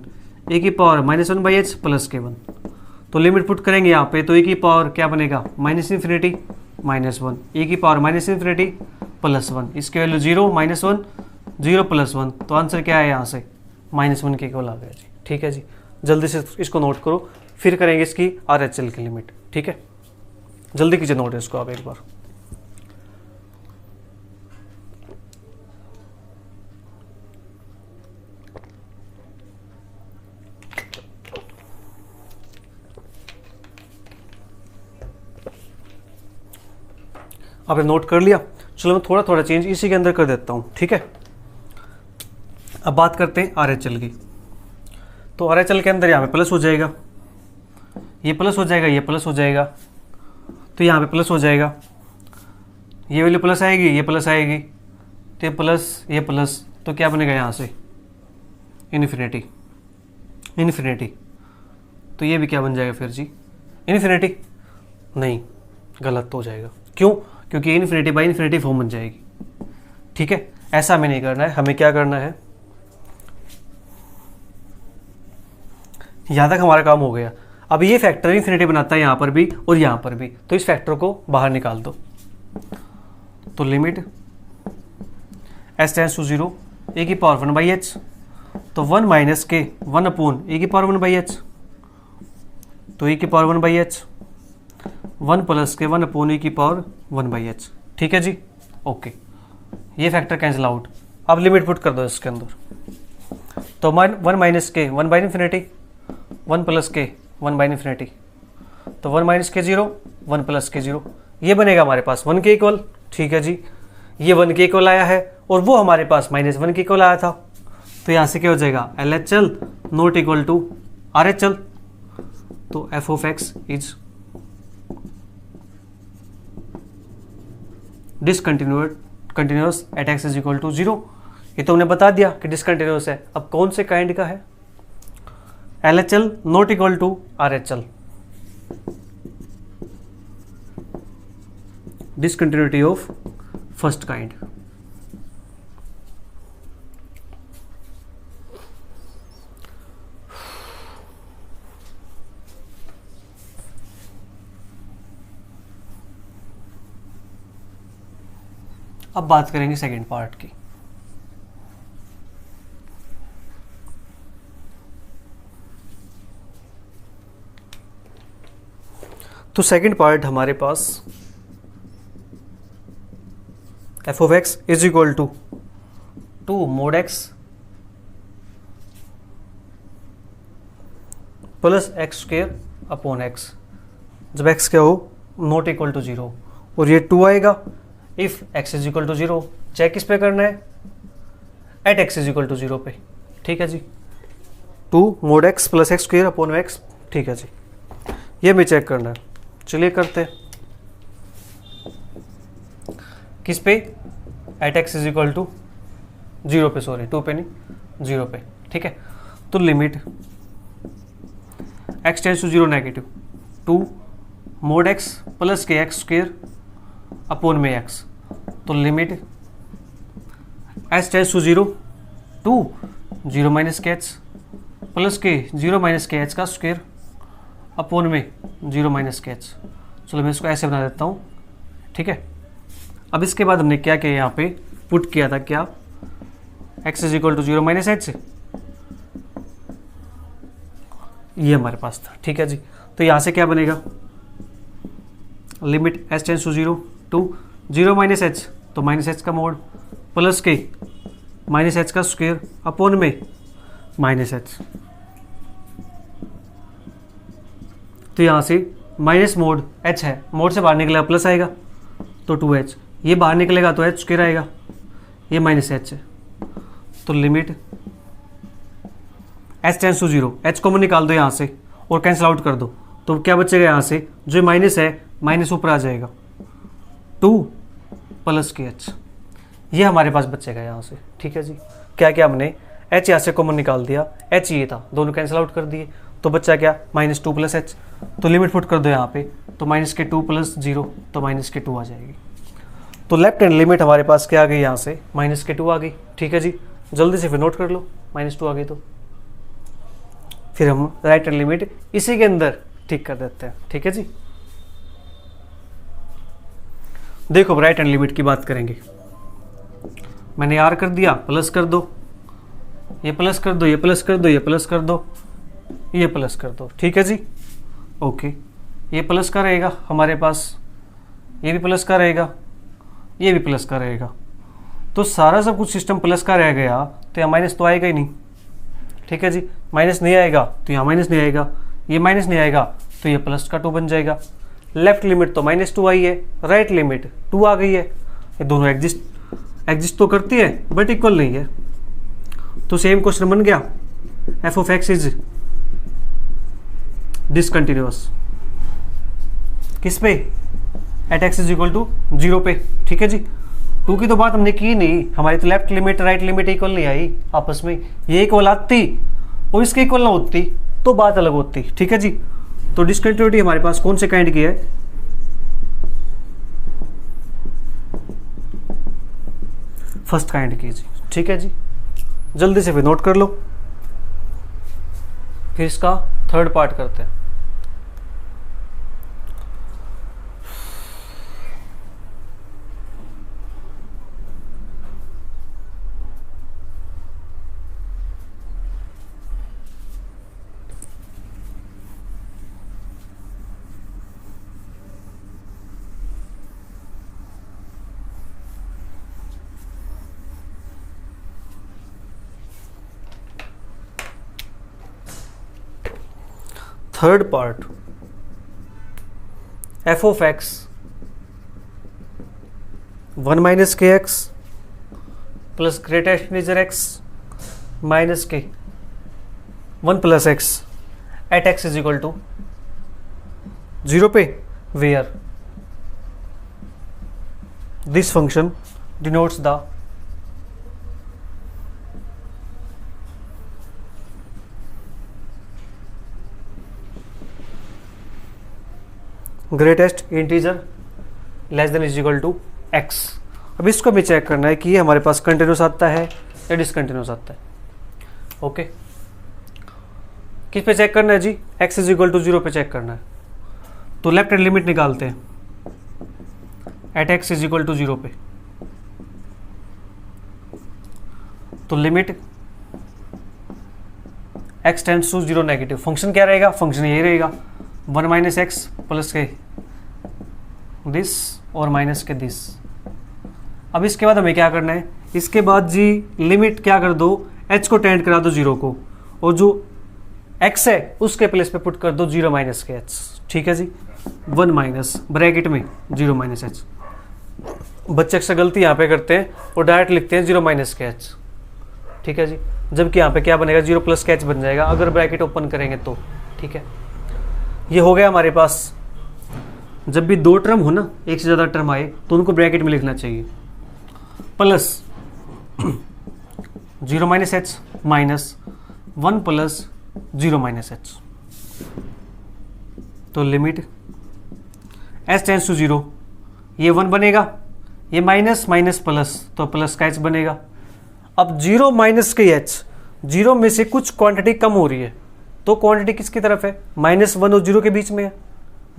e की पावर -1/h प्लस के 1। तो लिमिट पुट करेंगे यहाँ पे, तो e की पावर क्या बनेगा, माइनस इन्फिनिटी -1 e की पावर माइनस इन्फिनिटी प्लस 1, इसकी वैल्यू 0 -1 0 प्लस 1, तो आंसर क्या है यहाँ से -1 के इक्वल आ गया जी, ठीक है जी। जल्दी से इसको नोट करो, फिर करेंगे इसकी RHL की लिमिट। ठीक है, जल्दी कीजिए नोट इसको आप एक बार। आपने नोट कर लिया। चलो मैं थोड़ा थोड़ा चेंज इसी के अंदर कर देता हूँ। ठीक है, अब बात करते हैं RHL की। तो RHL के अंदर यहाँ पे प्लस हो जाएगा, ये प्लस हो जाएगा, ये प्लस हो जाएगा, तो यहाँ पे प्लस हो जाएगा, ये वाली प्लस आएगी, ये प्लस आएगी, तो ये प्लस, ये प्लस, तो क्या बनेगा यहाँ से इन्फिनिटी, इन्फिनिटी। तो ये भी क्या बन जाएगा फिर जी, इन्फिनिटी। नहीं, गलत हो जाएगा। क्यों? क्योंकि इन्फिनिटी बाई इन्फिनिटी फॉर्म बन जाएगी। ठीक है, ऐसा हमें नहीं करना है। हमें क्या करना है, यहाँ तक हमारा काम हो गया। अब ये फैक्टर इन्फिनिटी बनाता है यहाँ पर भी और यहाँ पर भी, तो इस फैक्टर को बाहर निकाल दो। तो limit s tends to 0 e की पावर 1/h, तो 1 माइनस के 1 अपॉन e की पावर 1/h, तो e की पावर 1/h, 1 प्लस के 1 अपॉन e की पावर 1/h। ठीक है जी, ओके, ये फैक्टर कैंसिल आउट। अब लिमिट पुट कर दो इसके अंदर। तो 1 माइनस के 1 बाई इन्फिनिटी, 1 प्लस के 1 बाई इन्फिनिटी, तो 1 माइनस के 0, 1 प्लस के 0, ये बनेगा हमारे पास 1 के इक्वल। ठीक है जी, ये 1 के इक्वल आया है और वो हमारे पास -1 के इक्वल आया था। तो यहाँ से क्या हो जाएगा, LHL not equal to RHL। तो f of x is discontinuous at x is equal to 0। ये तो हमने बता दिया कि डिसकंटिन्यूअस है। अब कौन से काइंड का है, LHL not equal to RHL, discontinuity of first kind. अब बात करेंगे सेकेंड पार्ट की। तो सेकेंड पार्ट हमारे पास f of x is equal to 2 mod x plus x square upon x, जब x क्या हो नॉट इक्वल टू 0, और ये 2 आएगा if x is equal to 0। Check किस पे करना है, at x is equal to 0 पे। ठीक है जी, 2 mod x plus x square upon x। ठीक है जी, ये हमें चेक करना है। चलिए करते हैं, किस पे, at x is equal to 0 पे, सॉरी 2 पे नहीं, 0 पे। ठीक है, तो limit x tends to 0 negative 2 mod x plus के एक्स स्क्वेयर अपॉन में x, तो limit s tends to 0 2 0 minus के h प्लस के 0 माइनस के h का स्क्वेयर अपॉन में 0 माइनस के h। चलो मैं इसको ऐसे बना देता हूँ। ठीक है, अब इसके बाद हमने क्या किया, यहाँ पे पुट किया था क्या, x is equal to 0 minus h, ये हमारे पास था। ठीक है जी, तो यहाँ से क्या बनेगा, limit s tends to 0 two 0 minus h, तो माइनस एच का मोड प्लस के माइनस एच का स्क्वेयर अपॉन में माइनस एच। तो यहाँ से माइनस मोड h है, मोड से बाहर निकलेगा प्लस आएगा, तो 2h, ये बाहर निकलेगा तो h स्क्वायर आएगा, ये माइनस h है। तो limit h tends to 0, h common निकाल दो यहाँ से और कैंसिल आउट कर दो, तो क्या बचेगा यहाँ से, जो माइनस है माइनस ऊपर आ जाएगा, 2 प्लस के h, ये हमारे पास बचेगा यहाँ से। ठीक है जी, क्या क्या हमने h यहाँ से कॉमन निकाल दिया, h ये था, दोनों कैंसिल आउट कर दिए, तो बच्चा क्या -2 प्लस h। तो लिमिट पुट कर दो यहाँ पे, तो -2 प्लस 0, तो -2 आ जाएगी। तो लेफ्ट हैंड लिमिट हमारे पास क्या आ गई, यहाँ से -2 आ गई। ठीक है जी, जल्दी से फिर नोट कर लो, -2 आ गई तो फिर हम राइट हैंड लिमिट इसी के अंदर ठीक कर देते हैं। ठीक है जी, देखो राइट हैंड लिमिट की बात करेंगे। मैंने r कर दिया, प्लस कर दो, ये प्लस कर दो, ये प्लस कर दो, ये प्लस कर दो, ये प्लस कर दो। ठीक है जी, ओके, ये प्लस का रहेगा हमारे पास, ये भी प्लस का रहेगा, ये भी प्लस का रहेगा। तो सारा सब कुछ सिस्टम प्लस का रह गया, तो यहाँ माइनस तो आएगा ही नहीं। ठीक है जी, माइनस नहीं आएगा तो यहाँ माइनस नहीं आएगा, ये माइनस नहीं आएगा तो ये प्लस का 2 बन जाएगा। लेफ्ट लिमिट तो -2 आई है, राइट लिमिट 2 आ गई है। ये दोनों एग्जिस्ट तो करती है बट इक्वल नहीं है। तो सेम क्वेश्चन बन गया, f of x is discontinuous किस पे, at x is equal to 0 पे। ठीक है जी, 2 की तो बात हमने की नहीं, हमारी तो left limit right limit equal नहीं आई आपस में, ये इक्वल आती और इसके इक्वल ना होती तो बात अलग होती। ठीक है जी, तो डिसकंटिन्यूटी हमारे पास कौन से काइंड की है, फर्स्ट काइंड की जी। ठीक है जी, जल्दी से फिर नोट कर लो, फिर इसका थर्ड पार्ट करते हैं। Third part, f of x 1 minus k x plus greatest integer x minus के 1 plus x at x is equal to 0 पे, where this function denotes the greatest integer less than is equal to x. अब इसको भी चेक करना है कि ये हमारे पास कंटिन्यूस आता है या डिसकंटिन्यूस आता है। ओके, किस पे चेक करना है जी, एक्स इज इक्वल टू 0 पे चेक करना है। तो लेफ्ट हैंड लिमिट निकालते हैं at x is equal to 0 पे। तो limit x tends to 0 negative, function क्या रहेगा, फंक्शन यही रहेगा 1 माइनस एक्स प्लस के दिस और माइनस के दिस। अब इसके बाद हमें क्या करना है, इसके बाद जी लिमिट क्या कर दो, h को टेंड करा दो 0 को, और जो x है उसके प्लेस पे पुट कर दो 0 माइनस के h। ठीक है जी, 1 माइनस ब्रैकेट में 0 माइनस h। बच्चे अक्सर गलती यहाँ पे करते हैं और डायरेक्ट लिखते हैं 0 माइनस के h। ठीक है जी, जबकि यहाँ पे क्या बनेगा, 0 प्लस के h बन जाएगा अगर ब्रैकेट ओपन करेंगे तो। ठीक है, ये हो गया हमारे पास। जब भी 2 टर्म हो ना, एक से ज़्यादा टर्म आए तो उनको ब्रैकेट में लिखना चाहिए, plus 0 minus H minus 1 plus 0 minus h. तो लिमिट एच टेंस टू 0, ये 1 बनेगा, ये माइनस माइनस प्लस तो प्लस का एच बनेगा। अब 0 माइनस के एच, 0 में से कुछ क्वांटिटी कम हो रही है, तो क्वांटिटी किसकी तरफ है, -1 और 0 के बीच में है,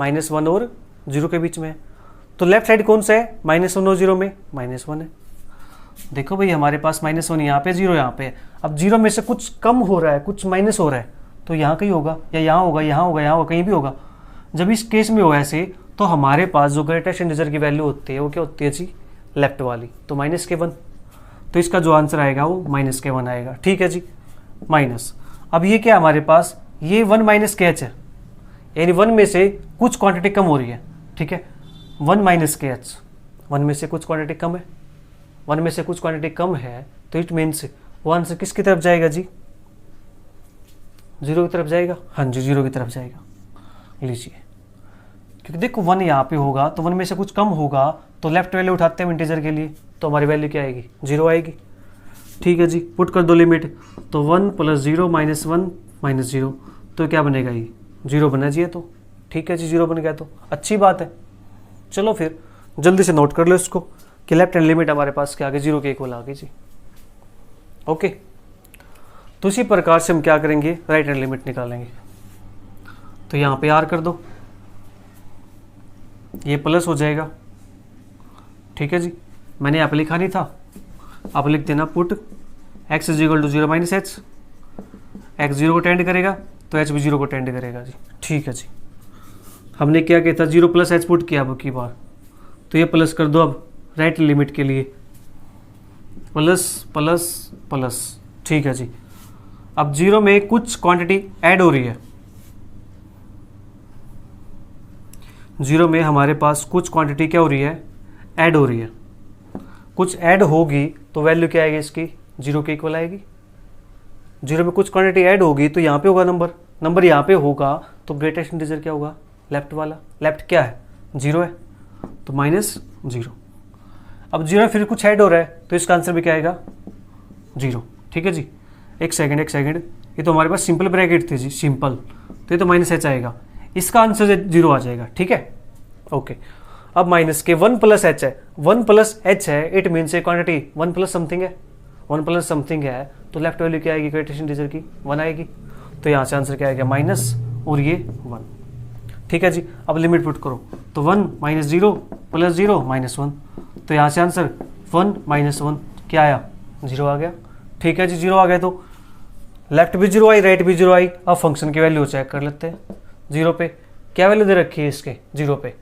-1 और 0 के बीच में है। तो लेफ्ट साइड कौन सा है, -1 और 0 में -1 है। देखो भाई हमारे पास -1 यहाँ पे, 0 यहाँ पे है। अब 0 में से कुछ कम हो रहा है, कुछ माइनस हो रहा है, तो यहाँ कहीं होगा या यहाँ होगा, यहाँ होगा, यहाँ होगा, कहीं भी होगा। जब इस केस में हो ऐसे, तो हमारे पास जो ग्रेटेस्ट इंटीजर की वैल्यू होती है वो क्या होती है जी, लेफ्ट वाली, तो -1। तो इसका जो आंसर आएगा वो -1 आएगा। ठीक है जी, माइनस। अब ये क्या हमारे पास, ये 1 माइनस के एच है, यानी 1 में से कुछ क्वांटिटी कम हो रही है। ठीक है, 1 माइनस के एच, 1 में से कुछ क्वांटिटी कम है, 1 में से कुछ क्वांटिटी कम है, तो इट मीन्स वो आंसर किसकी तरफ जाएगा जी, 0 की तरफ जाएगा। हाँ जी, 0 की तरफ जाएगा। लीजिए, क्योंकि देखो 1 यहाँ पे होगा तो 1 में से कुछ कम होगा, तो लेफ्ट वैल्यू उठाते हैं इंटीजर के लिए, तो हमारी वैल्यू क्या आएगी, 0 आएगी। ठीक है जी, पुट कर दो लिमिट, तो 1 प्लस 0 माइनस 1 माइनस 0, तो क्या बनेगा, ये 0 बनना चाहिए। तो ठीक है जी, 0 बन गया तो अच्छी बात है। चलो फिर जल्दी से नोट कर लो इसको कि लेफ्ट हैंड लिमिट हमारे पास क्या आ गई, 0 के इक्वल आ गई जी। ओके, तो इसी प्रकार से हम क्या करेंगे, राइट हैंड लिमिट निकालेंगे। तो यहाँ पे R कर दो, ये प्लस हो जाएगा। ठीक है जी, मैंने यहाँ पे लिखा नहीं था, आप लिख देना put x is equal to 0 minus h, x 0 को टेंड करेगा तो h भी 0 को टेंड करेगा जी। ठीक है जी, हमने क्या किया था, 0 प्लस एच पुट किया अब की बार, तो ये प्लस कर दो अब राइट लिमिट के लिए, प्लस प्लस प्लस, ठीक है जी। अब 0 में कुछ क्वांटिटी ऐड हो रही है, 0 में हमारे पास कुछ क्वांटिटी क्या हो रही है, ऐड हो रही है। कुछ ऐड होगी तो वैल्यू क्या आएगी इसकी, 0 के इक्वल आएगी। 0 में कुछ क्वांटिटी ऐड होगी तो यहाँ पे होगा नंबर यहाँ पे होगा, तो ग्रेटेस्ट इंटीजर क्या होगा, लेफ्ट वाला। लेफ्ट क्या है, 0 है, तो -0। अब 0 फिर कुछ ऐड हो रहा है तो इसका आंसर भी क्या आएगा, 0। ठीक है जी। एक सेकंड, ये तो हमारे पास सिंपल ब्रैकेट थी जी, सिंपल, तो ये तो -h आएगा, इसका आंसर 0 आ जाएगा। ठीक है, ओके। अब माइनस के 1 प्लस एच है, 1 प्लस एच है, it means A quantity 1 plus something है, 1 प्लस समथिंग है, तो लेफ्ट वैल्यू क्या आएगी ग्रेटेस्ट इंटीजर की, 1 आएगी। तो यहाँ से आंसर क्या आएगा, माइनस और ये 1। ठीक है जी। अब लिमिट पुट करो, तो 1 - 0 + 0 -1, तो यहाँ से आंसर 1 - 1 क्या आया, 0 आ गया। ठीक है जी, 0 आ गया, तो लेफ्ट भी 0 आई, राइट भी 0 आई। अब फंक्शन की वैल्यू चेक कर लेते हैं। 0 पे क्या वैल्यू दे रखी है इसके, 0 पे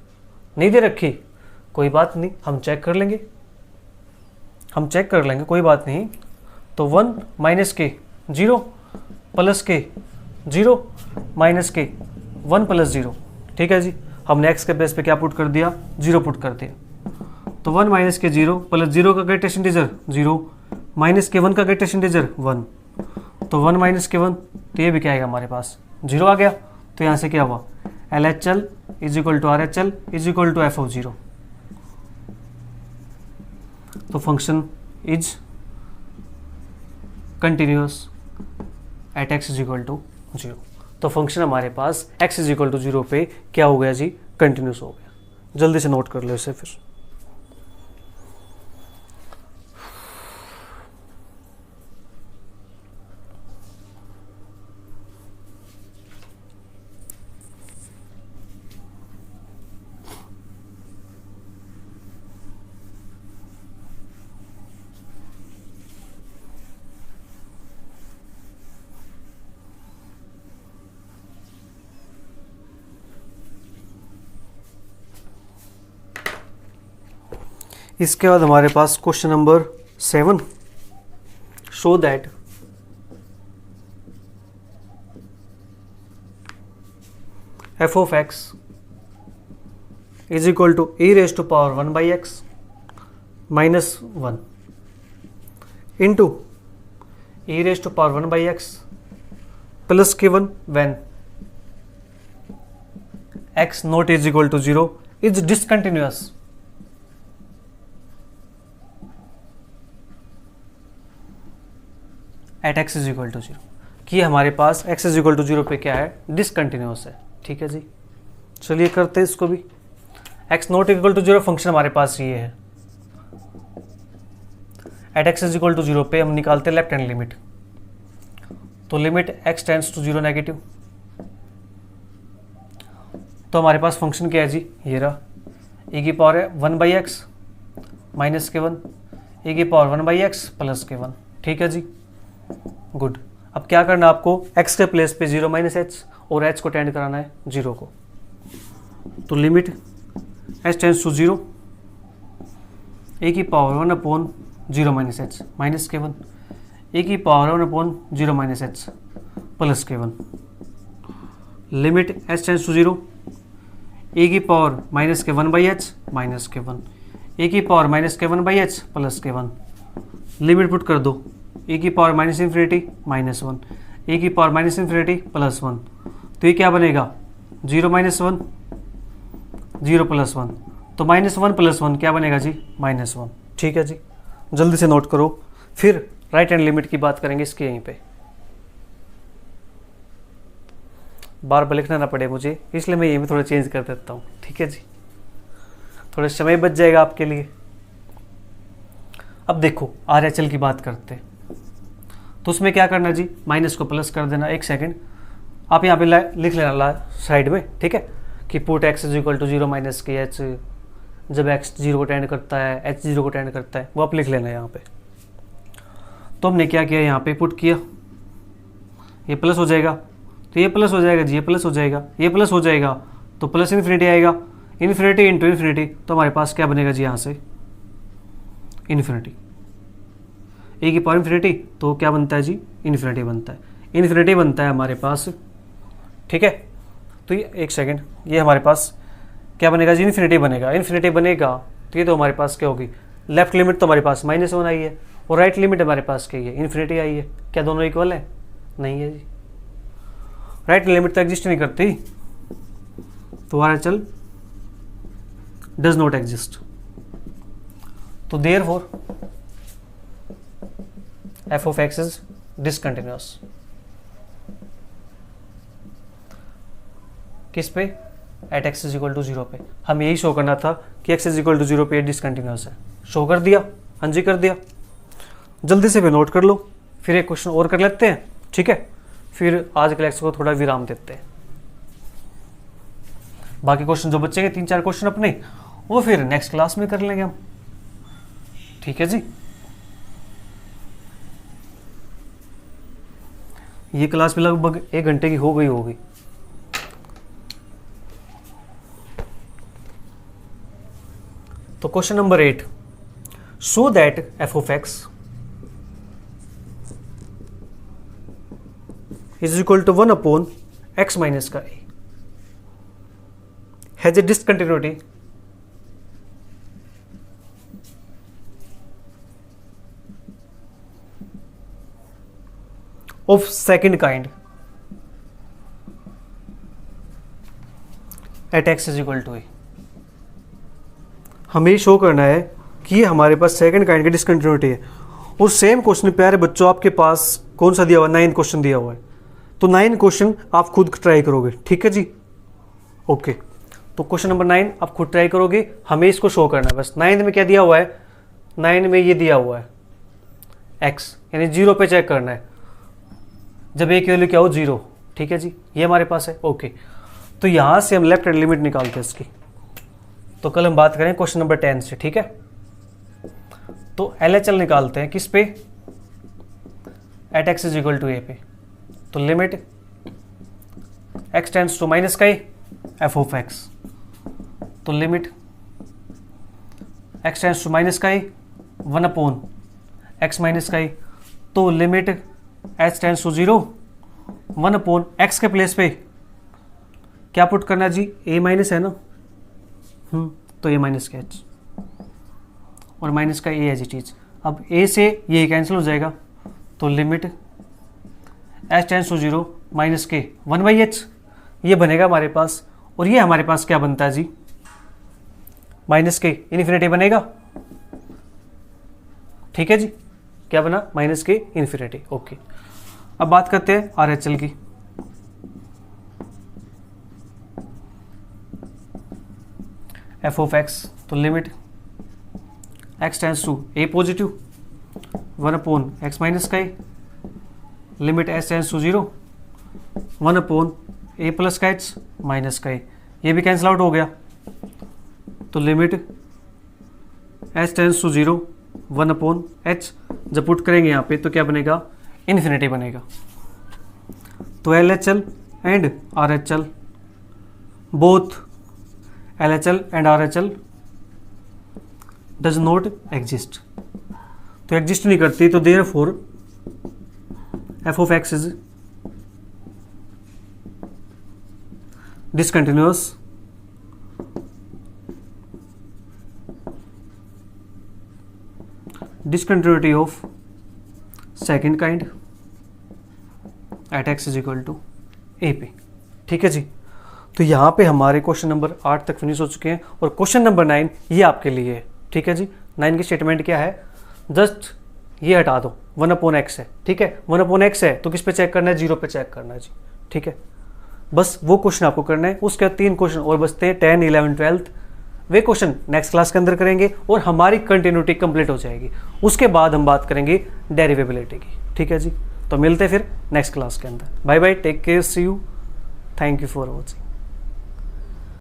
नहीं दे रखी, कोई बात नहीं, हम चेक कर लेंगे, कोई बात नहीं। तो 1 - के 0 + के 0 - के 1 + 0। ठीक है जी। हमने x के बेस पे क्या पुट कर दिया, 0 पुट कर दिया। तो 1 - के 0 + 0 का ग्रेटेस्ट इंटीजर 0 - के 1 का ग्रेटेस्ट इंटीजर 1, तो 1 - के 1, तो ये भी क्या आएगा हमारे पास, 0 आ गया। तो यहाँ से क्या हुआ, LHL = RHL = f of 0। तो function is continuous at x = 0। तो फंक्शन हमारे पास x = 0 पे क्या हो गया जी, कंटिन्यूस हो गया। जल्दी से नोट कर लो इसे फिर। इसके बाद हमारे पास question number 7, show that f of x is equal to e⁻1/x -1 into e⁻1/x plus k1 when x not is equal to 0 is discontinuous at x = 0, कि हमारे पास x = 0 पे क्या है, डिसकंटिन्यूस है। ठीक है जी, चलिए करते हैं इसको भी। x not equal to 0 function हमारे पास ये है, एट x = 0 पे हम निकालते हैं लेफ्ट हैंड लिमिट, तो limit x tends to 0 negative, तो हमारे पास फंक्शन क्या है जी, ये रहा, e⁻1/x -k1 e⁻1/x + k1। ठीक है जी, गुड। अब क्या करना है आपको, x के प्लेस पे 0 - h और h को टेंड कराना है 0 को, तो limit h tends to 0 e⁻1/0 - h minus k1 e⁻1/0 - h plus k1, limit h tends to 0 e⁻−k1/h minus k1 e⁻−k1/h plus k1, limit put कर दो e⁻∞ -1 e⁻∞ +1, तो ये क्या बनेगा, 0 - 1 0 + 1, तो -1 + 1 क्या बनेगा जी, -1। ठीक है जी, जल्दी से नोट करो, फिर राइट हैंड लिमिट की बात करेंगे इसके यहीं पे, बार बार लिखना ना पड़े मुझे, इसलिए मैं यहीं पे थोड़ा चेंज कर देता हूँ। ठीक है जी, थोड़ा समय बच जाएगा आपके लिए। अब देखो RHL की बात करते हैं, तो उसमें क्या करना जी, माइनस को प्लस कर देना। एक सेकंड, आप यहाँ पे लिख लेना साइड में, ठीक है, कि पुट x = 0 - के h, जब x 0 को टेंड करता है, h 0 को टेंड करता है, वो आप लिख लेना यहाँ पे। तो हमने क्या किया, यहाँ पे पुट किया, ये प्लस हो जाएगा, तो ये प्लस हो जाएगा जी, ये प्लस हो जाएगा, ये प्लस हो जाएगा, तो प्लस इन्फिनिटी आएगा, इन्फिनिटी इंटू इन्फिनिटी, तो हमारे पास क्या बनेगा जी यहाँ से इन्फिनिटी, ए की पावर इन्फिनिटी, तो क्या बनता है जी इन्फिनिटी बनता है, इन्फिनिटी बनता है हमारे पास। ठीक है, तो ये एक सेकेंड, ये हमारे पास क्या बनेगा जी इन्फिनिटी बनेगा, इन्फिनिटी बनेगा तो ये तो हमारे पास क्या होगी, लेफ्ट लिमिट तो हमारे पास -1 आई है और राइट लिमिट हमारे पास क्या है इन्फिनिटी आई है, क्या दोनों इक्वल है, नहीं है जी, राइट लिमिट तो एग्जिस्ट नहीं करती, तो RHL डज नॉट एग्जिस्ट, तो therefore f of x is discontinuous. किस पे, at x is equal to 0 पे, हम यही शो करना था कि x इज इक्वल टू 0 पे डिसकंटिन्यूअस है, शो कर दिया, हाँ जी कर दिया। जल्दी से भी नोट कर लो, फिर एक क्वेश्चन और कर लेते हैं, ठीक है, फिर आज के लेक्चर को थोड़ा विराम देते हैं। बाकी क्वेश्चन जो बचेंगे 3-4 क्वेश्चन अपने, वो फिर नेक्स्ट क्लास में कर लेंगे हम, ठीक है जी। ये क्लास भी लगभग 1 घंटे की हो गई होगी। तो question number 8, show that f of x is equal to 1 upon x minus का a has a discontinuity of second kind at x is equal to a। हमें शो करना है कि ये हमारे पास सेकंड काइंड की डिसकंटिन्यूटी है, और सेम क्वेश्चन प्यारे बच्चों आपके पास कौन सा दिया हुआ है, 9 क्वेश्चन दिया हुआ है, तो 9 क्वेश्चन आप खुद ट्राई करोगे, ठीक है जी, ओके। तो क्वेश्चन नंबर 9 आप खुद ट्राई करोगे, हमें इसको शो करना है बस। 9 में क्या दिया हुआ है, 9 में ये दिया हुआ है x, यानी 0 पे चेक करना है, जब एक वैल्यू क्या हो 0, ठीक है जी, ये हमारे पास है, ओके। तो यहाँ से हम लेफ्ट हैंड लिमिट निकालते हैं इसकी, तो कल हम बात करें क्वेश्चन नंबर 10 से, ठीक है। तो LHL निकालते हैं किस पे, at x is equal to a पे, तो limit x tends to minus का f ऑफ x, तो limit x tends to minus का 1 अपॉन x माइनस का, तो limit h tends to 0 1 upon x के प्लेस पे क्या पुट करना जी, a माइनस है ना, तो a माइनस का h और माइनस का a एज इट इज। अब a से ये कैंसिल हो जाएगा, तो limit h tends to 0 minus के 1/h ये बनेगा हमारे पास, और ये हमारे पास क्या बनता है जी माइनस के इन्फिनिटी बनेगा, ठीक है जी, क्या बना माइनस के इन्फिनिटी, ओके। अब बात करते हैं RHL की। f ऑफ x, तो limit x tends to a positive 1 upon x minus का, limit h tends to 0 1 upon a plus का h माइनस का, ये भी कैंसिल आउट हो गया, तो limit h tends to 0 1 upon h, जब पुट करेंगे यहाँ पे तो क्या बनेगा इन्फिनिटी बनेगा। तो LHL and RHL, both LHL and RHL does not exist, तो एग्जिस्ट नहीं करती, तो therefore f of x is discontinuous discontinuity of second kind at x is equal to a पे, ठीक है जी। तो यहाँ पे हमारे क्वेश्चन नंबर 8 तक फिनिश हो चुके हैं, और क्वेश्चन नंबर 9 ये आपके लिए है, ठीक है जी। 9 की स्टेटमेंट क्या है, जस्ट ये हटा दो, 1 अपॉन x है, ठीक है, 1 अपॉन x है तो किस पे चेक करना है, 0 पे चेक करना है जी, ठीक है, बस वो क्वेश्चन आपको करना है। उसके बाद 3 क्वेश्चन और बचते हैं, 10, 11, 12, वे क्वेश्चन नेक्स्ट क्लास के अंदर करेंगे और हमारी कंटिन्यूटी कंप्लीट हो जाएगी। उसके बाद हम बात करेंगे डेरिवेबिलिटी की, ठीक है जी। तो मिलते हैं फिर नेक्स्ट क्लास के अंदर, bye bye, take care, see you, thank you for watching.